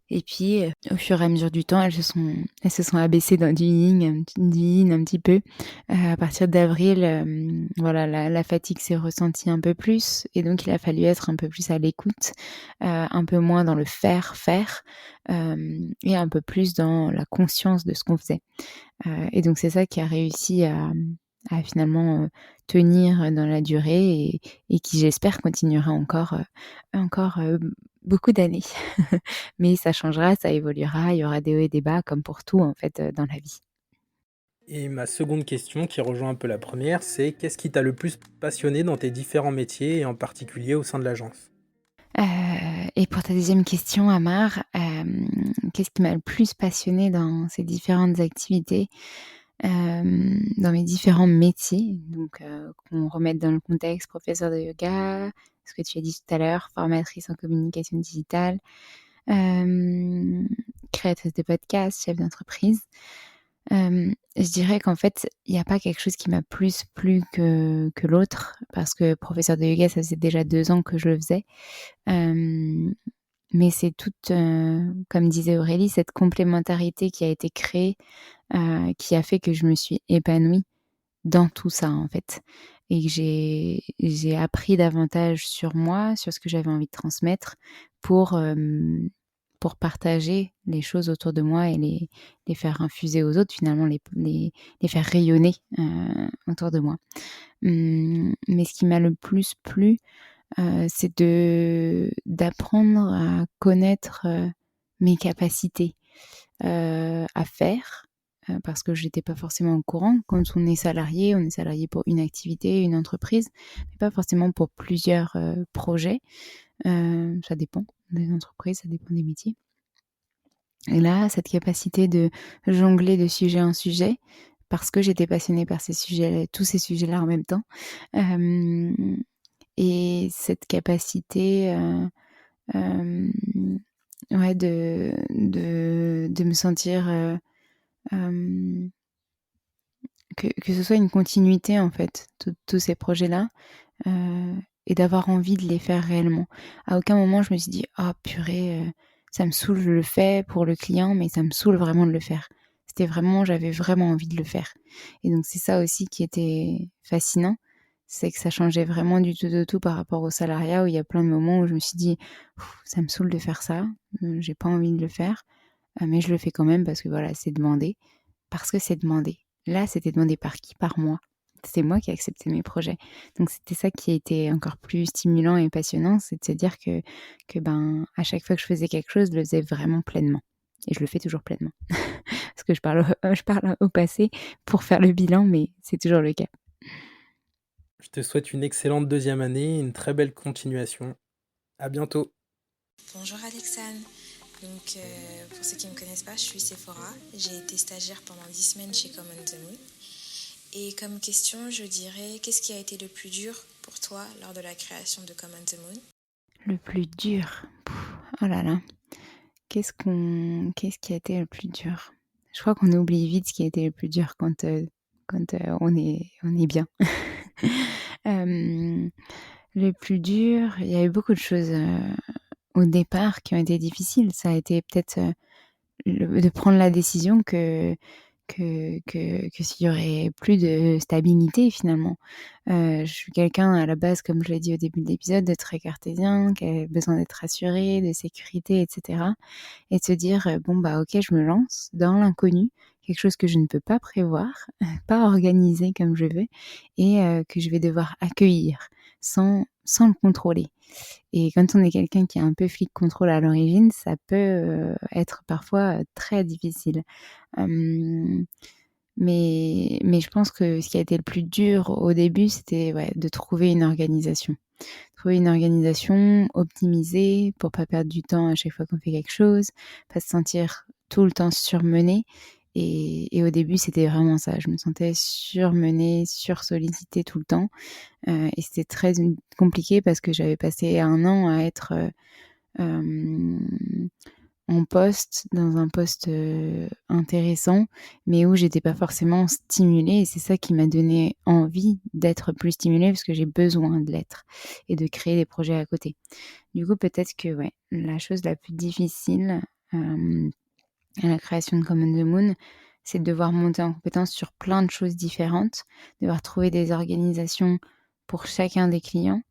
S1: et puis, au fur et à mesure du temps, elles se sont abaissées dans du yin un petit peu. À partir d'avril, voilà, la fatigue s'est ressentie un peu plus et donc il a fallu être un peu plus à l'écoute, un peu moins dans le faire, et un peu plus dans la conscience de ce qu'on faisait. Et donc c'est ça qui a réussi à finalement, tenir dans la durée et qui j'espère continuera encore, beaucoup d'années. Mais ça changera, ça évoluera, il y aura des hauts et des bas comme pour tout en fait, dans la vie.
S5: Et ma seconde question, qui rejoint un peu la première, c'est qu'est-ce qui t'a le plus passionné dans tes différents métiers et en particulier au sein de l'agence?
S1: Et pour ta deuxième question, Amar, qu'est-ce qui m'a le plus passionnée dans ces différentes activités? Dans mes différents métiers, donc qu'on remette dans le contexte, professeur de yoga, ce que tu as dit tout à l'heure, formatrice en communication digitale, créatrice de podcast, chef d'entreprise. Je dirais qu'en fait, il y a pas quelque chose qui m'a plus plu que l'autre parce que professeur de yoga, ça faisait déjà 2 ans que je le faisais. Mais c'est toute, comme disait Aurélie, cette complémentarité qui a été créée, qui a fait que je me suis épanouie dans tout ça, en fait et que j'ai appris davantage sur moi, sur ce que j'avais envie de transmettre pour partager les choses autour de moi et les faire infuser aux autres, finalement les faire rayonner, autour de moi. Mais ce qui m'a le plus plu, c'est d'apprendre à connaître, mes capacités, à faire, parce que j'étais pas forcément au courant. Quand on est salarié pour une activité, une entreprise, mais pas forcément pour plusieurs, projets. Ça dépend des entreprises, ça dépend des métiers. Et là, cette capacité de jongler de sujet en sujet, parce que j'étais passionnée par tous ces sujets-là en même temps, hem et cette capacité, hem, ouais, de me sentir, hem, que ce soit une continuité, en fait, tous ces projets-là, et d'avoir envie de les faire réellement. À aucun moment, je me suis dit: «Oh purée, ça me saoule, je le fais pour le client, mais ça me saoule vraiment de le faire». J'avais vraiment envie de le faire et donc c'est ça aussi qui était fascinant, c'est que ça changeait vraiment du tout au tout par rapport au salariat où il y a plein de moments où je me suis dit: «Ça me saoule de faire ça, j'ai pas envie de le faire, mais je le fais quand même parce que voilà, c'est demandé». Parce que c'est demandé. Là, c'était demandé par qui? Par moi. C'est moi qui ai accepté mes projets. Donc c'était ça qui a été encore plus stimulant et passionnant, c'est de se dire que à chaque fois que je faisais quelque chose, je le faisais vraiment pleinement et je le fais toujours pleinement. Parce que je parle au passé pour faire le bilan, mais c'est toujours le cas.
S5: Je te souhaite une excellente deuxième année, une très belle continuation. À bientôt.
S6: Bonjour Alexane. Donc, pour ceux qui ne me connaissent pas, je suis Sephora. J'ai été stagiaire pendant 10 semaines chez Common the Moon. Et comme question, je dirais, qu'est-ce qui a été le plus dur pour toi lors de la création de Common the Moon ?
S1: Le plus dur. Oh là là. Qu'est-ce qui a été le plus dur? Je crois qu'on oublie vite ce qui a été le plus dur quand on est bien. Le plus dur, il y a eu beaucoup de choses au départ qui ont été difficiles. Ça a été peut-être de prendre la décision que s'il y aurait plus de stabilité finalement. Je suis quelqu'un à la base, comme je l'ai dit au début de l'épisode, de très cartésien, qui a besoin d'être rassuré, de sécurité, etc. Et de se dire, bon bah ok, je me lance dans l'inconnu, quelque chose que je ne peux pas prévoir, pas organiser comme je veux, et que je vais devoir accueillir sans le contrôler. Et quand on est quelqu'un qui a un peu flic contrôle à l'origine, ça peut être parfois très difficile. Mais je pense que ce qui a été le plus dur au début, c'était de trouver une organisation. Trouver une organisation optimisée pour pas perdre du temps à chaque fois qu'on fait quelque chose, pas se sentir tout le temps surmené. Et au début, c'était vraiment ça. Je me sentais surmenée, sursollicitée tout le temps. Et c'était très compliqué parce que j'avais passé 1 an à être en poste, dans un poste intéressant, mais où j'étais pas forcément stimulée. Et c'est ça qui m'a donné envie d'être plus stimulée parce que j'ai besoin de l'être et de créer des projets à côté. Du coup, peut-être que la chose la plus difficile à la création de Common the Moon, c'est de devoir monter en compétence sur plein de choses différentes, devoir trouver des organisations pour chacun des clients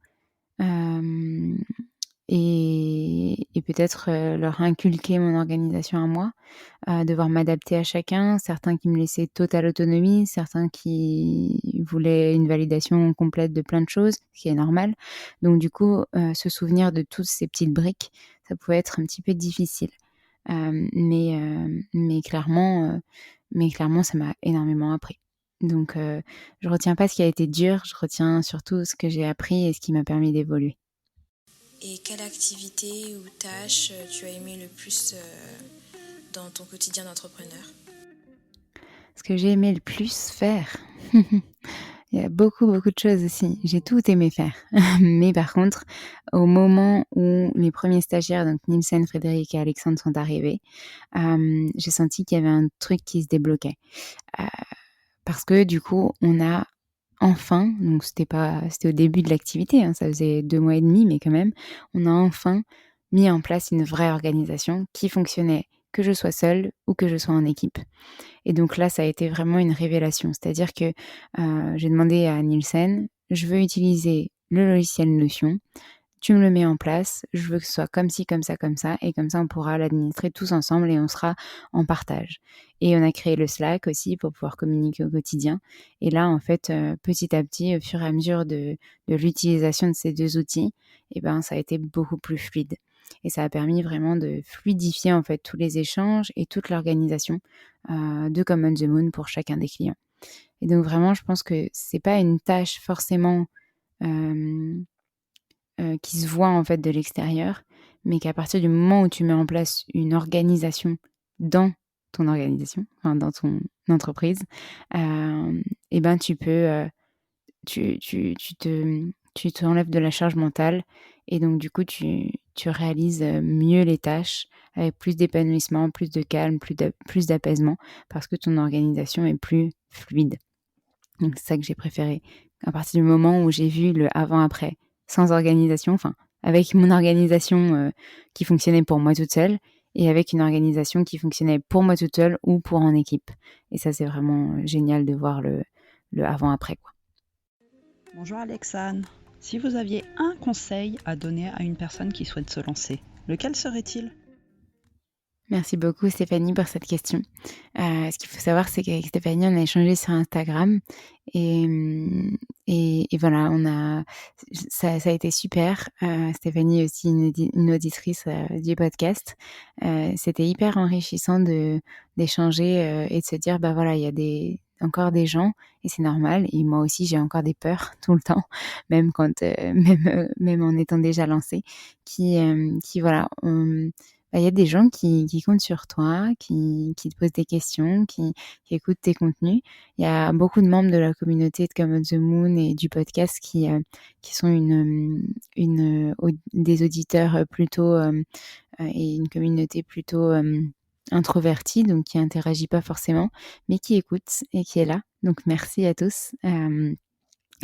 S1: et peut-être leur inculquer mon organisation à moi, devoir m'adapter à chacun, certains qui me laissaient totale autonomie, certains qui voulaient une validation complète de plein de choses, ce qui est normal. Donc du coup, se souvenir de toutes ces petites briques, ça pouvait être un petit peu difficile. Mais clairement, ça m'a énormément appris. Donc, je retiens pas ce qui a été dur, je retiens surtout ce que j'ai appris et ce qui m'a permis d'évoluer.
S6: Et quelle activité ou tâche tu as aimé le plus dans ton quotidien d'entrepreneur ?
S1: Ce que j'ai aimé le plus faire, il y a beaucoup de choses aussi. J'ai tout aimé faire. Mais par contre, au moment où les premiers stagiaires, donc Nielsen, Frédéric et Alexandre sont arrivés, j'ai senti qu'il y avait un truc qui se débloquait. Parce que du coup, on a enfin, donc c'était au début de l'activité, hein, ça faisait 2 mois et demi, mais quand même, on a enfin mis en place une vraie organisation qui fonctionnait, que je sois seule ou que je sois en équipe. Et donc là, ça a été vraiment une révélation. C'est-à-dire que j'ai demandé à Nielsen, je veux utiliser le logiciel Notion, tu me le mets en place, je veux que ce soit comme ci, comme ça, et comme ça on pourra l'administrer tous ensemble et on sera en partage. Et on a créé le Slack aussi pour pouvoir communiquer au quotidien. Et là, en fait, petit à petit, au fur et à mesure de l'utilisation de ces 2 outils, ça a été beaucoup plus fluide. Et ça a permis vraiment de fluidifier en fait tous les échanges et toute l'organisation de Common the Moon pour chacun des clients. Et donc vraiment, je pense que c'est pas une tâche forcément qui se voit en fait de l'extérieur, mais qu'à partir du moment où tu mets en place une organisation dans ton organisation, enfin dans ton entreprise, tu peux, tu t'enlèves de la charge mentale et donc du coup tu réalises mieux les tâches avec plus d'épanouissement, plus de calme, plus d'apaisement parce que ton organisation est plus fluide. Donc c'est ça que j'ai préféré. À partir du moment où j'ai vu le avant-après, sans organisation, enfin avec mon organisation qui fonctionnait pour moi toute seule et avec une organisation qui fonctionnait pour moi toute seule ou pour en équipe. Et ça, c'est vraiment génial de voir le avant-après, quoi.
S7: Bonjour Alexane. Si vous aviez un conseil à donner à une personne qui souhaite se lancer, lequel serait-il ?
S1: Merci beaucoup Stéphanie pour cette question. Ce qu'il faut savoir, c'est qu'avec Stéphanie, on a échangé sur Instagram et et voilà, ça a été super. Stéphanie est aussi une auditrice du podcast. C'était hyper enrichissant d'échanger et de se dire, bah voilà, il y a encore des gens, et c'est normal. Et moi aussi, j'ai encore des peurs tout le temps, même même en étant déjà lancée, qui voilà, bah, il y a des gens qui comptent sur toi, qui te posent des questions, qui écoutent tes contenus. Il y a beaucoup de membres de la communauté de Come on the Moon et du podcast qui sont des auditeurs plutôt et une communauté plutôt introvertie, donc qui interagit pas forcément, mais qui écoute et qui est là. Donc merci à tous.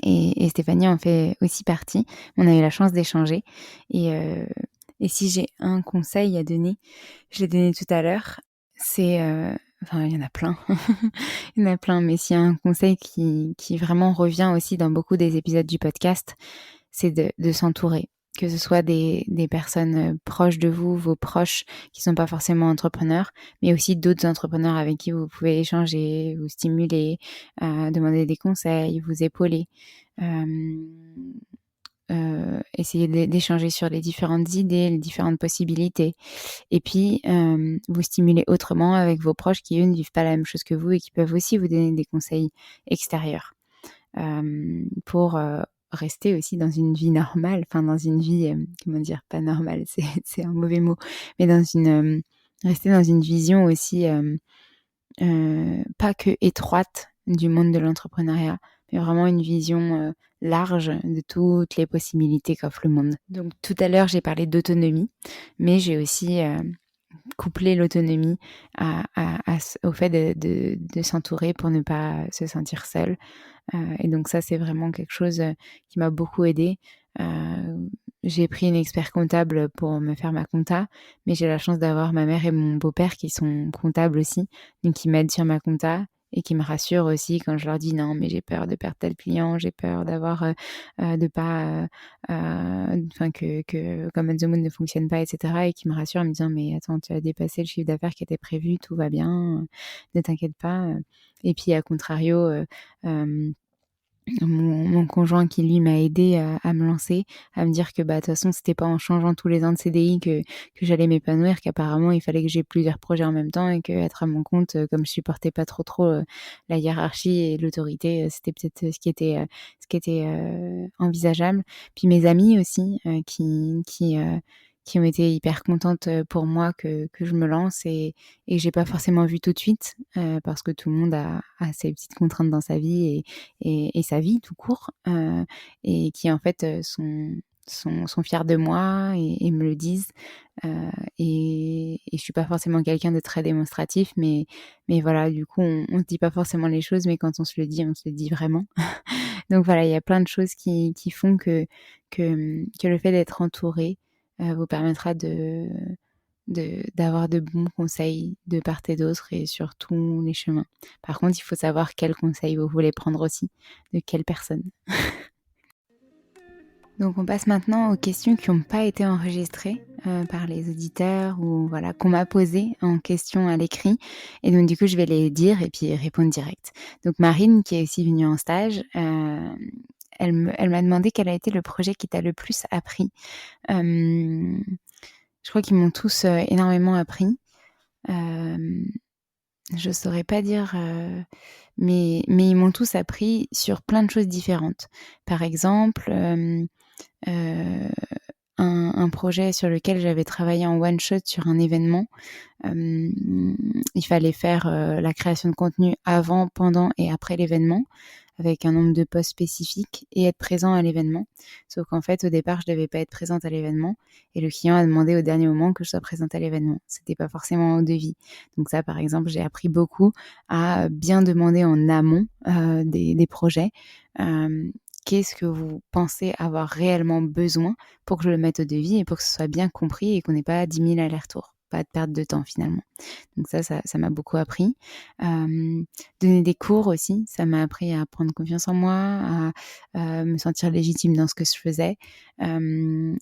S1: Et Stéphanie en fait aussi partie. On a eu la chance d'échanger. Et, euh, et si j'ai un conseil à donner, je l'ai donné tout à l'heure, c'est... Enfin, il y en a plein. Il y en a plein, mais s'il y a un conseil qui vraiment revient aussi dans beaucoup des épisodes du podcast, c'est de s'entourer. Que ce soit des personnes proches de vous, vos proches qui sont pas forcément entrepreneurs, mais aussi d'autres entrepreneurs avec qui vous pouvez échanger, vous stimuler, demander des conseils, vous épauler. Essayer d'échanger sur les différentes idées, les différentes possibilités. Et puis, vous stimuler autrement avec vos proches qui, eux, ne vivent pas la même chose que vous et qui peuvent aussi vous donner des conseils extérieurs pour rester aussi dans une vie normale, enfin dans une vie, comment dire, pas normale, c'est un mauvais mot, mais rester dans une vision aussi pas que étroite du monde de l'entrepreneuriat, mais vraiment une vision large de toutes les possibilités qu'offre le monde. Donc tout à l'heure, j'ai parlé d'autonomie, mais j'ai aussi couplé l'autonomie au fait de s'entourer pour ne pas se sentir seul. Et donc ça, c'est vraiment quelque chose qui m'a beaucoup aidée. J'ai pris une expert comptable pour me faire ma compta, mais j'ai la chance d'avoir ma mère et mon beau-père qui sont comptables aussi, donc qui m'aident sur ma compta et qui me rassurent aussi quand je leur dis non, mais j'ai peur de perdre tel client, j'ai peur de pas, enfin que comme On the Moon ne fonctionne pas, etc. Et qui me rassurent en me disant mais attends, tu as dépassé le chiffre d'affaires qui était prévu, tout va bien, ne t'inquiète pas. Et puis à contrario, mon conjoint qui lui m'a aidé à me lancer, à me dire que bah de toute façon c'était pas en changeant tous les ans de CDI que j'allais m'épanouir, qu'apparemment il fallait que j'ai plusieurs projets en même temps et que être à mon compte, comme je supportais pas trop la hiérarchie et l'autorité, c'était peut-être ce qui était envisageable. Puis mes amis aussi qui ont été hyper contentes pour moi que je me lance et que j'ai pas forcément vu tout de suite parce que tout le monde a ses petites contraintes dans sa vie et sa vie tout court et qui en fait sont fiers de moi et me le disent et je suis pas forcément quelqu'un de très démonstratif mais voilà, du coup on se dit pas forcément les choses, mais quand on se le dit vraiment. Donc voilà, il y a plein de choses qui font que le fait d'être entouré vous permettra d'avoir de bons conseils de part et d'autre et sur tous les chemins. Par contre, il faut savoir quels conseils vous voulez prendre aussi, de quelle personne. Donc on passe maintenant aux questions qui n'ont pas été enregistrées par les auditeurs ou voilà qu'on m'a posées en question à l'écrit. Et donc du coup je vais les dire et puis répondre direct. Donc Marine qui est aussi venue en stage, elle m'a demandé quel a été le projet qui t'a le plus appris. Je crois qu'ils m'ont tous énormément appris. Je saurais pas dire, mais ils m'ont tous appris sur plein de choses différentes. Par exemple, un projet sur lequel j'avais travaillé en one shot sur un événement. Il fallait faire la création de contenu avant, pendant et après l'événement, avec un nombre de posts spécifiques et être présent à l'événement. Sauf qu'en fait, au départ, je devais pas être présente à l'événement et le client a demandé au dernier moment que je sois présente à l'événement. C'était pas forcément au devis. Donc ça, par exemple, j'ai appris beaucoup à bien demander en amont des projets. Qu'est-ce que vous pensez avoir réellement besoin pour que je le mette au devis et pour que ce soit bien compris et qu'on n'ait pas 10 000 allers-retours. pas de perte de temps finalement. Donc ça m'a beaucoup appris. Donner des cours aussi, ça m'a appris à prendre confiance en moi, à me sentir légitime dans ce que je faisais.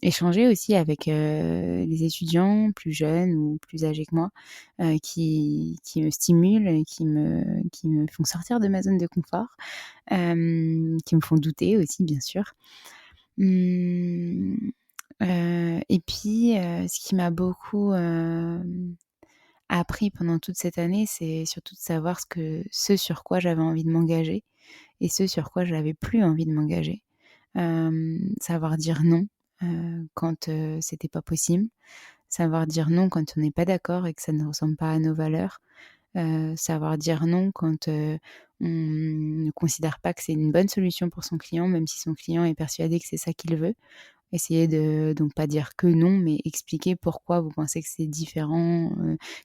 S1: Échanger aussi avec les étudiants plus jeunes ou plus âgés que moi, qui me stimulent et qui me font sortir de ma zone de confort, qui me font douter aussi bien sûr. Et puis, ce qui m'a beaucoup appris pendant toute cette année, c'est surtout de savoir ce sur quoi j'avais envie de m'engager et ce sur quoi j'avais plus envie de m'engager. Savoir dire non quand c'était pas possible, savoir dire non quand on n'est pas d'accord et que ça ne ressemble pas à nos valeurs, savoir dire non quand on ne considère pas que c'est une bonne solution pour son client, même si son client est persuadé que c'est ça qu'il veut. Essayer de donc pas dire que non, mais expliquer pourquoi vous pensez que c'est différent,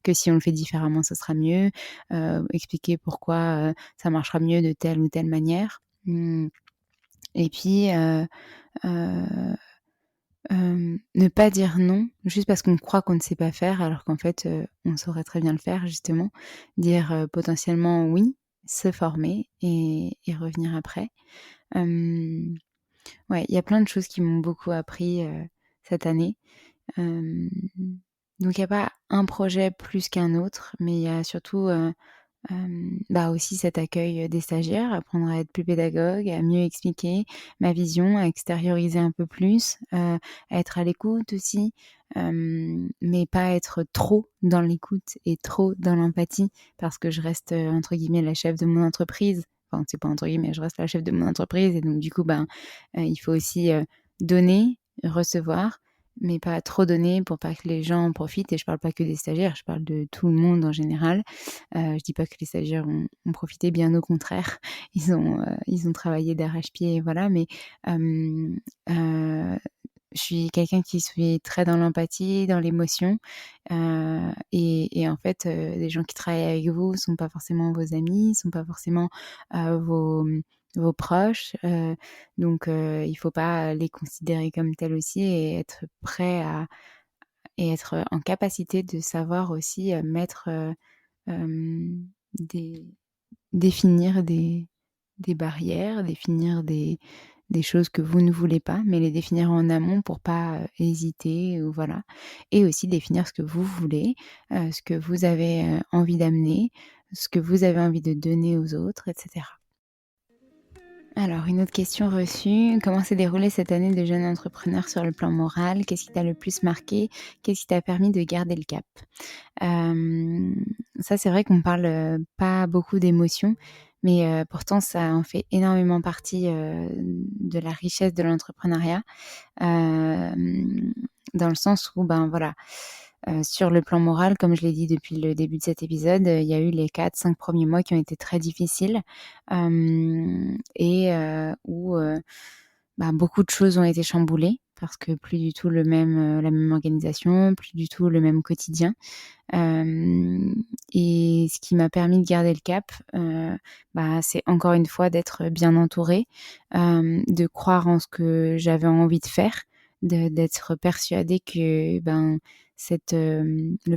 S1: que si on le fait différemment, ça sera mieux. Expliquer pourquoi, ça marchera mieux de telle ou telle manière. Et puis, ne pas dire non juste parce qu'on croit qu'on ne sait pas faire alors qu'en fait, on saurait très bien le faire justement. Dire, potentiellement oui, se former et revenir après. Ouais, il y a plein de choses qui m'ont beaucoup appris, cette année. Hem, donc il y a pas un projet plus qu'un autre, mais il y a surtout, aussi cet accueil, des stagiaires, apprendre à être plus pédagogue, à mieux expliquer ma vision, à extérioriser un peu plus, à être à l'écoute aussi, mais pas être trop dans l'écoute et trop dans l'empathie parce que je reste, entre guillemets «la chef de mon entreprise». Enfin, c'est pas entre guillemets, je reste la chef de mon entreprise et donc du coup, il faut aussi, donner, recevoir, mais pas trop donner pour pas que les gens en profitent et je parle pas que des stagiaires, je parle de tout le monde en général. Je dis pas que les stagiaires ont profité, bien au contraire. Ils ont travaillé d'arrache-pied, voilà, mais hem, je suis quelqu'un qui suis très dans l'empathie, dans l'émotion, et en fait, les gens qui travaillent avec vous sont pas forcément vos amis, sont pas forcément, vos proches, donc il faut pas les considérer comme tels aussi et être prêt à et être en capacité de savoir aussi, mettre, des définir des barrières, définir des choses que vous ne voulez pas, mais les définir en amont pour pas, hésiter ou voilà, et aussi définir ce que vous voulez, ce que vous avez, envie d'amener, ce que vous avez envie de donner aux autres et cetera. Alors une autre question reçue: comment s'est déroulée cette année de jeune entrepreneur sur le plan moral? Qu'est-ce qui t'a le plus marqué? Qu'est-ce qui t'a permis de garder le cap? Ça c'est vrai qu'on parle, pas beaucoup d'émotions, mais pourtant ça en fait énormément partie, de la richesse de l'entrepreneuriat. Hem, Dans le sens où, voilà, sur le plan moral, comme je l'ai dit depuis le début de cet épisode, il y a eu les 4-5 premiers mois qui ont été très difficiles, et où, beaucoup de choses ont été chamboulées parce que plus du tout la même organisation, plus du tout le même quotidien. Et ce qui m'a permis de garder le cap, c'est encore une fois d'être bien entourée, de croire en ce que j'avais envie de faire, d'être persuadée que, le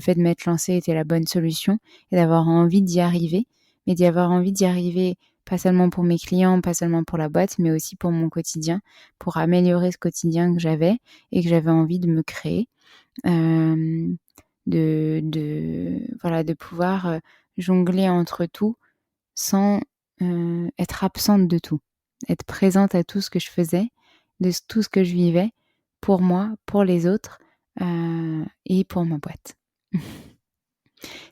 S1: fait de m'être lancée était la bonne solution et d'avoir envie d'y arriver. Mais d'y avoir envie d'y arriver, pas seulement pour mes clients, pas seulement pour la boîte, mais aussi pour mon quotidien, pour améliorer ce quotidien que j'avais et que j'avais envie de me créer. De pouvoir, jongler entre tout sans, être absente de tout. Être présente à tout ce que je faisais, tout ce que je vivais, pour moi, pour les autres, et pour ma boîte.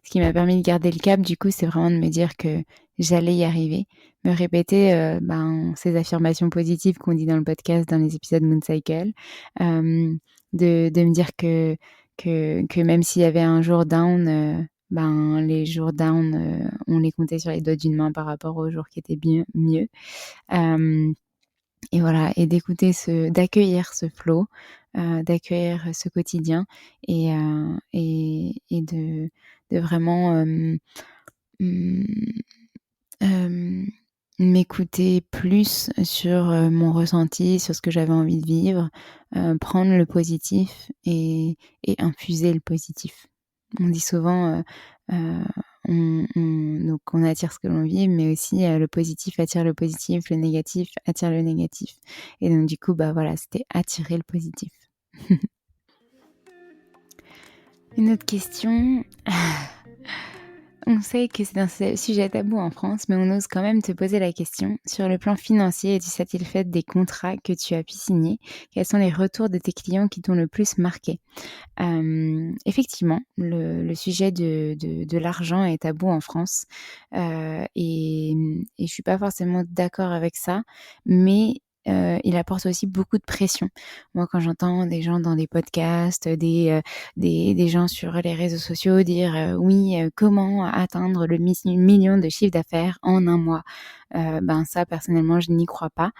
S1: Ce qui m'a permis de garder le cap, du coup, c'est vraiment de me dire que j'allais y arriver. Me répéter, ces affirmations positives qu'on dit dans le podcast, dans les épisodes Moon Cycle. De me dire que même s'il y avait un jour down, les jours down, on les comptait sur les doigts d'une main par rapport aux jours qui étaient bien mieux. Et voilà, et d'accueillir ce flow, d'accueillir ce quotidien et de vraiment, m'écouter plus sur, mon ressenti, sur ce que j'avais envie de vivre, prendre le positif et infuser le positif. On dit souvent, donc on attire ce que l'on vit, mais aussi, le positif attire le positif, le négatif attire le négatif et donc du coup, voilà, c'était attirer le positif. Une autre question. On sait que c'est un sujet tabou en France, mais on ose quand même te poser la question. Sur le plan financier, es-tu satisfaite des contrats que tu as pu signer? Quels sont les retours de tes clients qui t'ont le plus marqué? Effectivement, le sujet de l'argent est tabou en France, et je suis pas forcément d'accord avec ça, mais il apporte aussi beaucoup de pression. Moi, quand j'entends des gens dans des podcasts, des gens sur les réseaux sociaux dire, «Oui, comment atteindre le million de chiffre d'affaires en un mois?» Ça personnellement, je n'y crois pas.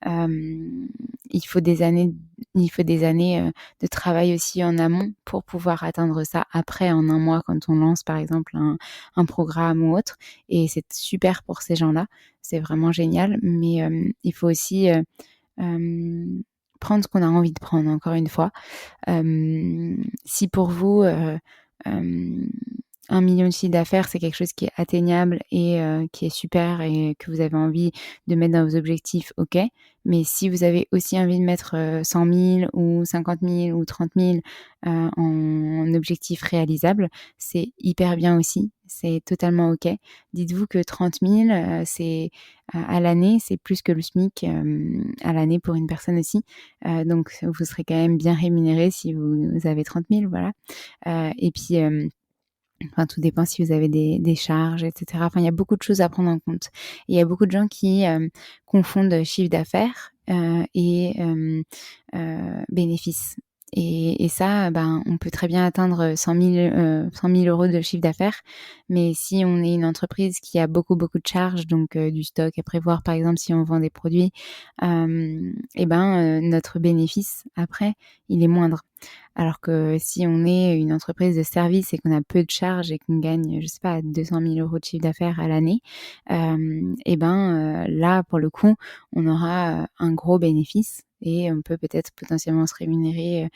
S1: Hem, il faut des années de travail aussi en amont pour pouvoir atteindre ça après en un mois quand on lance par exemple un programme ou autre et c'est super pour ces gens-là, c'est vraiment génial mais il faut aussi, prendre ce qu'on a envie de prendre encore une fois. Si pour vous, hem, 1 000 000 de chiffre d'affaires, c'est quelque chose qui est atteignable et qui est super et que vous avez envie de mettre dans vos objectifs, OK. Mais si vous avez aussi envie de mettre, 100 000 ou 50 000 ou 30 000, en objectif réalisable, c'est hyper bien aussi, c'est totalement OK. Dites-vous que 30 000, c'est à l'année, c'est plus que le SMIC, à l'année pour une personne aussi. Donc vous serez quand même bien rémunéré si vous avez 30 000, voilà. Et puis, tout dépend si vous avez des charges, et cetera. Enfin, il y a beaucoup de choses à prendre en compte. Et il y a beaucoup de gens qui confondent chiffre d'affaires et bénéfice. Et ça, on peut très bien atteindre 100 000 euros de chiffre d'affaires. Mais si on est une entreprise qui a beaucoup, beaucoup de charges, donc du stock à prévoir, par exemple, si on vend des produits, notre bénéfice après, il est moindre. Alors que si on est une entreprise de service et qu'on a peu de charges et qu'on gagne, je sais pas, 200 000 euros de chiffre d'affaires à l'année, là, pour le coup, on aura un gros bénéfice et on peut peut-être potentiellement se rémunérer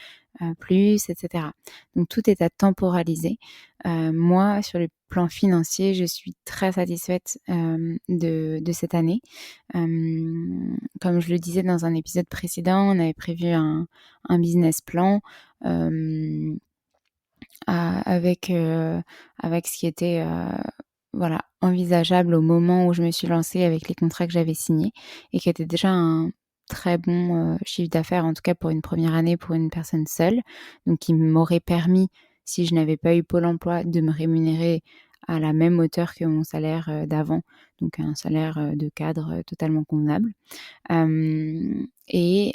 S1: plus, et cetera. Donc tout est à temporaliser. Moi, sur le plan financier, je suis très satisfaite de cette année. Comme je le disais dans un épisode précédent, on avait prévu un business plan avec ce qui était envisageable au moment où je me suis lancée avec les contrats que j'avais signés et qui était déjà un très bon chiffre d'affaires, en tout cas pour une première année pour une personne seule. Donc qui m'aurait permis, si je n'avais pas eu Pôle emploi, de me rémunérer à la même hauteur que mon salaire d'avant, donc un salaire de cadre totalement convenable. J'ai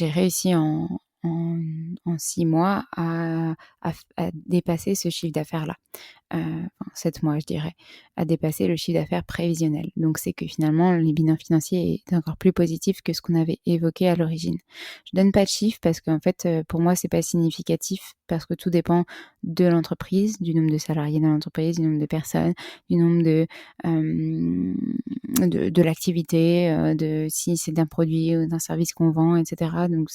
S1: réussi en 6 mois à dépasser ce chiffre d'affaires-là. 7 mois, je dirais, à dépasser le chiffre d'affaires prévisionnel. Donc c'est que finalement, le bilan financier est encore plus positif que ce qu'on avait évoqué à l'origine. Je donne pas de chiffres parce qu'en fait, pour moi, c'est pas significatif parce que tout dépend de l'entreprise, du nombre de salariés dans l'entreprise, du nombre de personnes, du nombre de l'activité, de si c'est d'un produit ou d'un service qu'on vend, et cetera. Donc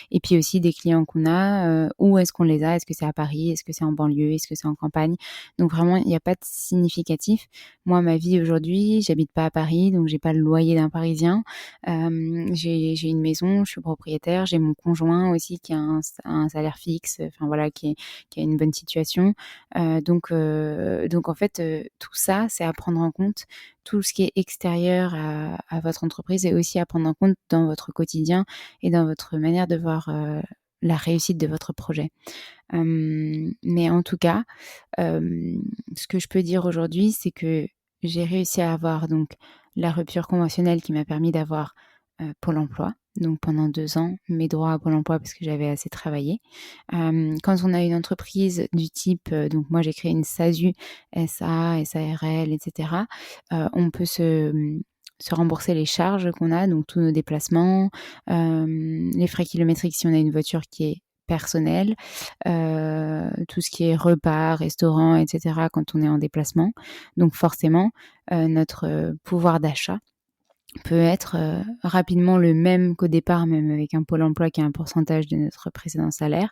S1: et puis aussi des clients qu'on a, où est-ce qu'on les a? Est-ce que c'est à Paris? Est-ce que c'est en banlieue? Est-ce que c'est en campagne? Donc vraiment, il n'y a pas de significatif. Moi, ma vie aujourd'hui, j'habite pas à Paris, donc j'ai pas le loyer d'un Parisien. J'ai une maison, je suis propriétaire, j'ai mon conjoint aussi qui a un salaire fixe, enfin voilà, qui a une bonne situation. Donc en fait, tout ça, c'est à prendre en compte. Tout ce qui est extérieur à votre entreprise est aussi à prendre en compte dans votre quotidien et dans votre manière de voir la réussite de votre projet. Mais en tout cas, ce que je peux dire aujourd'hui, c'est que j'ai réussi à avoir donc la rupture conventionnelle qui m'a permis d'avoir Pôle emploi, donc pendant 2 ans, mes droits à Pôle emploi parce que j'avais assez travaillé. Quand on a une entreprise du type, donc moi j'ai créé une SASU, SA, SARL, et cetera, on peut se rembourser les charges qu'on a, donc tous nos déplacements, les frais kilométriques si on a une voiture qui est personnelle, tout ce qui est repas, restaurants, et cetera quand on est en déplacement. Donc forcément, notre pouvoir d'achat peut être rapidement le même qu'au départ, même avec un Pôle emploi qui a un pourcentage de notre précédent salaire,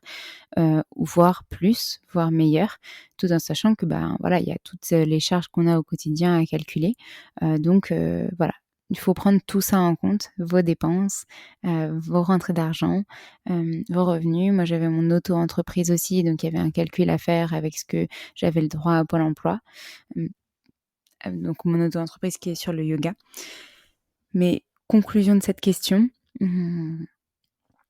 S1: ou voire plus, voire meilleur, tout en sachant que voilà, il y a toutes les charges qu'on a au quotidien à calculer. Donc voilà, il faut prendre tout ça en compte, vos dépenses, vos rentrées d'argent, vos revenus. Moi, j'avais mon auto-entreprise aussi, donc il y avait un calcul à faire avec ce que j'avais le droit à Pôle emploi. Donc mon auto-entreprise qui est sur le yoga. Mais conclusion de cette question,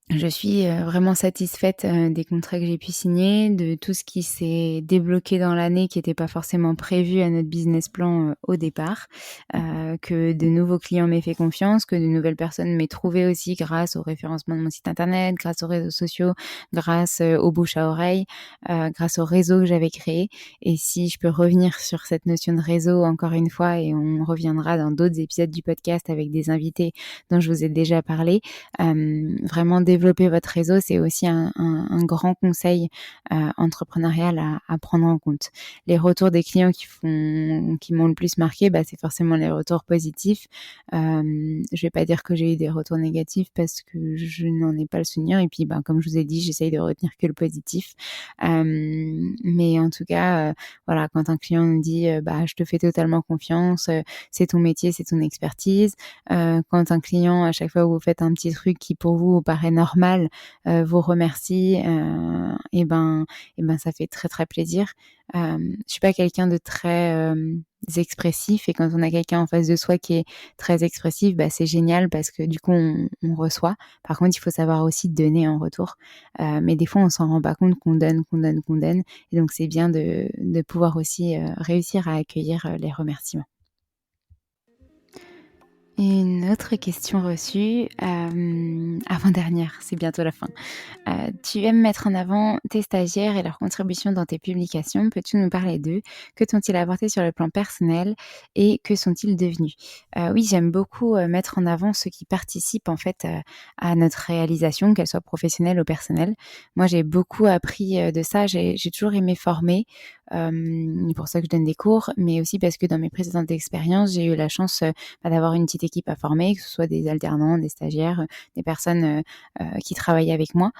S1: je suis vraiment satisfaite des contrats que j'ai pu signer, de tout ce qui s'est débloqué dans l'année qui n'était pas forcément prévu à notre business plan au départ, que de nouveaux clients m'aient fait confiance, que de nouvelles personnes m'aient trouvé aussi grâce au référencement de mon site internet, grâce aux réseaux sociaux, grâce au bouche à oreille, grâce au réseau que j'avais créé. Et si je peux revenir sur cette notion de réseau encore une fois, et on reviendra dans d'autres épisodes du podcast avec des invités dont je vous ai déjà parlé, vraiment développer votre réseau, c'est aussi un grand conseil entrepreneurial à prendre en compte. Les retours des clients qui m'ont le plus marqué, c'est forcément les retours positifs. Je vais pas dire que j'ai eu des retours négatifs parce que je n'en ai pas le souvenir. Et puis, comme je vous ai dit, j'essaye de retenir que le positif. Mais en tout cas, voilà, quand un client nous dit, je te fais totalement confiance, c'est ton métier, c'est ton expertise. Quand un client, à chaque fois que vous faites un petit truc qui pour vous paraît normal, vous remercie, ça fait très très plaisir. Je suis pas quelqu'un de très expressif, et quand on a quelqu'un en face de soi qui est très expressif, c'est génial parce que du coup on reçoit. Par contre, il faut savoir aussi donner en retour, mais des fois on s'en rend pas compte qu'on donne, et donc c'est bien de pouvoir aussi réussir à accueillir les remerciements. Une autre question reçue, avant-dernière, c'est bientôt la fin. Tu aimes mettre en avant tes stagiaires et leurs contributions dans tes publications. Peux-tu nous parler d'eux? Que t'ont-ils apporté sur le plan personnel et que sont-ils devenus? Oui, j'aime beaucoup mettre en avant ceux qui participent en fait à notre réalisation, qu'elle soit professionnelle ou personnelle. Moi, j'ai beaucoup appris de ça. J'ai toujours aimé former. C'est pour ça que je donne des cours, mais aussi parce que dans mes précédentes expériences, j'ai eu la chance d'avoir une petite équipe à former, que ce soit des alternants, des stagiaires, des personnes qui travaillent avec moi.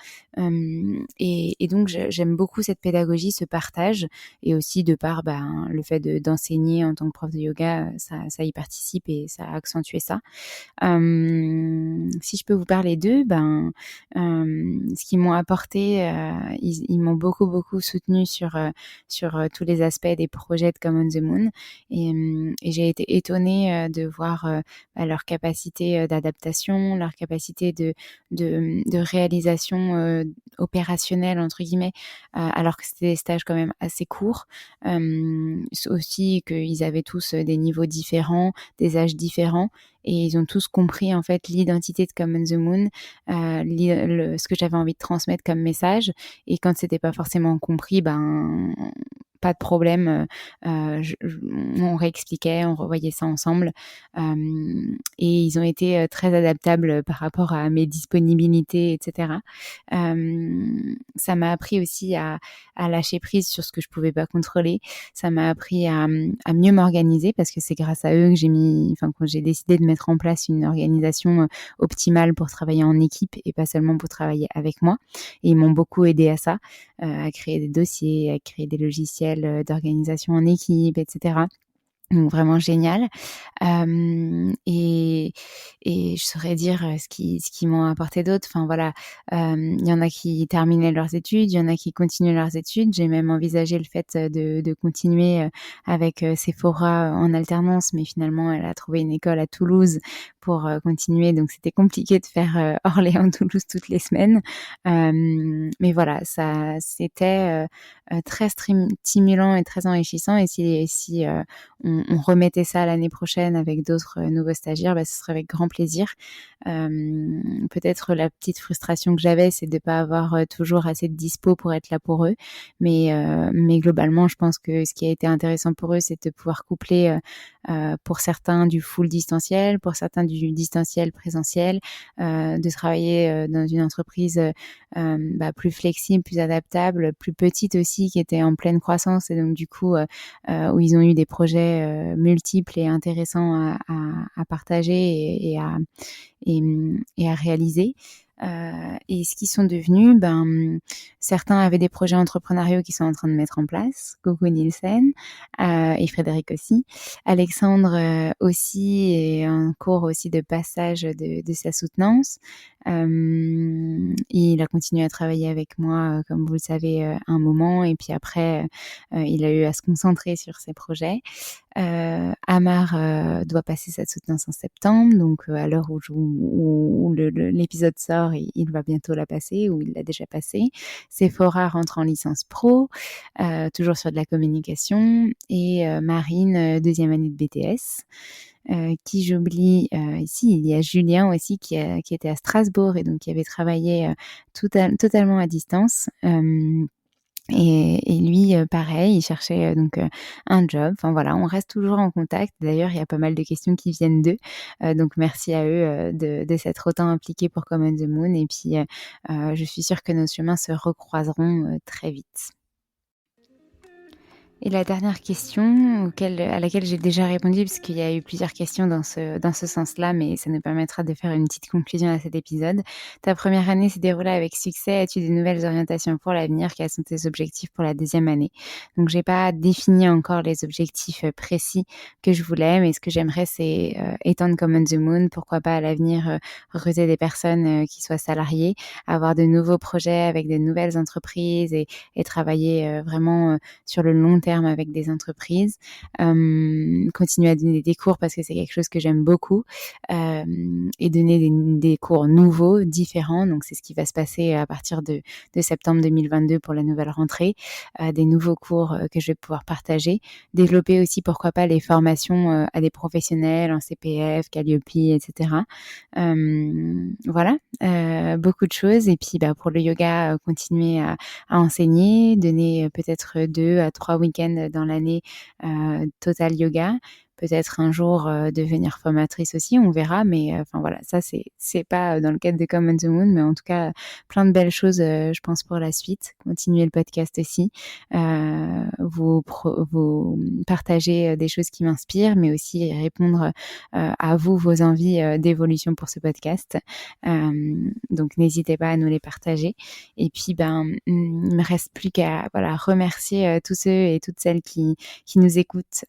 S1: Et donc j'aime beaucoup cette pédagogie, ce partage, et aussi de par le fait d'enseigner en tant que prof de yoga, ça y participe et ça a accentué ça. Si je peux vous parler d'eux, ce qu'ils m'ont apporté, ils m'ont beaucoup soutenu sur tous les aspects des projets de Come on the Moon, et j'ai été étonnée de voir leur capacité d'adaptation, leur capacité de réalisation opérationnelle entre guillemets, alors que c'était des stages quand même assez courts. Aussi qu'ils avaient tous des niveaux différents, des âges différents, et ils ont tous compris en fait l'identité de Come on the Moon, ce que j'avais envie de transmettre comme message. Et quand c'était pas forcément compris, pas de problème, on réexpliquait, on revoyait ça ensemble, et ils ont été très adaptables par rapport à mes disponibilités, etc. Ça m'a appris aussi à lâcher prise sur ce que je pouvais pas contrôler. Ça m'a appris à mieux m'organiser, parce que c'est grâce à eux que quand j'ai décidé de mettre en place une organisation optimale pour travailler en équipe et pas seulement pour travailler avec moi. Et ils m'ont beaucoup aidé à ça, à créer des dossiers, à créer des logiciels d'organisation en équipe, etc. Donc vraiment génial. Et je saurais dire ce qui m'ont apporté d'autre. Enfin voilà, il y en a qui terminaient leurs études, il y en a qui continuent leurs études. J'ai même envisagé le fait de continuer avec Sephora en alternance, mais finalement elle a trouvé une école à Toulouse pour continuer, donc c'était compliqué de faire Orléans-Toulouse toutes les semaines. Mais voilà, ça c'était très stimulant et très enrichissant. Et si on remettait ça l'année prochaine avec d'autres nouveaux stagiaires, ce serait avec grand plaisir. Peut-être la petite frustration que j'avais, c'est de pas avoir toujours assez de dispo pour être là pour eux. Mais globalement, je pense que ce qui a été intéressant pour eux, c'est de pouvoir coupler pour certains du full distanciel, pour certains du distanciel présentiel, de travailler dans une entreprise plus flexible, plus adaptable, plus petite aussi, qui était en pleine croissance et donc du coup où ils ont eu des projets multiples et intéressants à partager et à réaliser. Et ce qu'ils sont devenus, certains avaient des projets entrepreneuriaux qu'ils sont en train de mettre en place. Coucou Nielsen et Frédéric aussi. Alexandre aussi est en cours aussi de passage de sa soutenance. Il a continué à travailler avec moi, comme vous le savez, un moment, et puis après, il a eu à se concentrer sur ses projets. Amar doit passer sa soutenance en septembre, donc à l'heure où l'épisode sort, il va bientôt la passer, ou il l'a déjà passée. Sephora rentre en licence pro, toujours sur de la communication, et Marine, deuxième année de BTS. Qui j'oublie ici, il y a Julien aussi qui était à Strasbourg et donc qui avait travaillé totalement à distance. Et lui, pareil, il cherchait donc un job. Enfin voilà, on reste toujours en contact. D'ailleurs, il y a pas mal de questions qui viennent d'eux. Donc merci à eux de s'être autant impliqués pour Come on the Moon. Et puis, je suis sûre que nos chemins se recroiseront très vite. Et la dernière question à laquelle j'ai déjà répondu, parce qu'il y a eu plusieurs questions dans ce sens-là, mais ça nous permettra de faire une petite conclusion à cet épisode. Ta première année s'est déroulée avec succès. As-tu de nouvelles orientations pour l'avenir? Quels sont tes objectifs pour la deuxième année? Donc, j'ai pas défini encore les objectifs précis que je voulais, mais ce que j'aimerais, c'est étendre Come on the Moon. Pourquoi pas à l'avenir recruter des personnes qui soient salariées, avoir de nouveaux projets avec de nouvelles entreprises et travailler vraiment sur le long terme avec des entreprises, continuer à donner des cours parce que c'est quelque chose que j'aime beaucoup, et donner des cours nouveaux, différents. Donc c'est ce qui va se passer à partir de septembre 2022 pour la nouvelle rentrée, des nouveaux cours que je vais pouvoir partager, développer aussi pourquoi pas les formations à des professionnels en CPF, Calliope, etc. Voilà, beaucoup de choses. Et puis pour le yoga, continuer à enseigner, donner peut-être 2 à 3 week-ends dans l'année total yoga, peut-être un jour devenir formatrice aussi, on verra, mais enfin voilà, ça c'est pas dans le cadre de Come on the Moon, mais en tout cas plein de belles choses, je pense, pour la suite. Continuer le podcast aussi, vous partager des choses qui m'inspirent, mais aussi répondre à vos envies d'évolution pour ce podcast. Donc n'hésitez pas à nous les partager. Et puis il me reste plus qu'à remercier tous ceux et toutes celles qui nous écoutent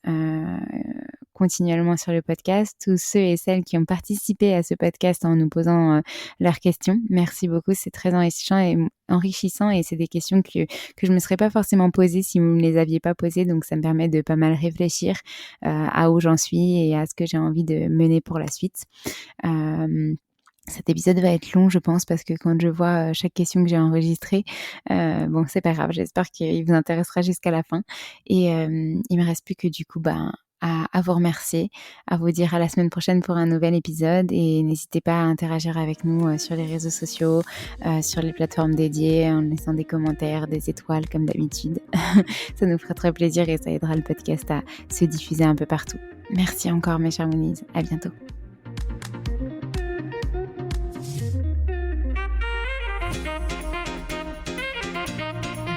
S1: continuellement sur le podcast, tous ceux et celles qui ont participé à ce podcast en nous posant leurs questions. Merci beaucoup, c'est très enrichissant et c'est des questions que je me serais pas forcément posées si vous me les aviez pas posées, donc ça me permet de pas mal réfléchir à où j'en suis et à ce que j'ai envie de mener pour la suite. Cet épisode va être long, je pense, parce que quand je vois chaque question que j'ai enregistrée, c'est pas grave, j'espère qu'il vous intéressera jusqu'à la fin. Et il me reste plus que du coup, à vous remercier, à vous dire à la semaine prochaine pour un nouvel épisode, et n'hésitez pas à interagir avec nous sur les réseaux sociaux, sur les plateformes dédiées, en laissant des commentaires, des étoiles comme d'habitude. Ça nous fera très plaisir et ça aidera le podcast à se diffuser un peu partout. Merci encore mes chers Moonies, à bientôt.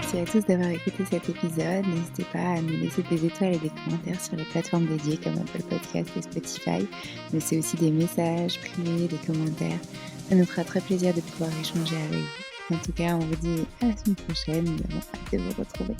S1: Merci à tous d'avoir écouté cet épisode. N'hésitez pas à nous laisser des étoiles et des commentaires sur les plateformes dédiées comme Apple Podcast et Spotify. Mais c'est aussi des messages privés, des commentaires. Ça nous fera très plaisir de pouvoir échanger avec vous. En tout cas, on vous dit à la semaine prochaine. Nous avons hâte de vous retrouver.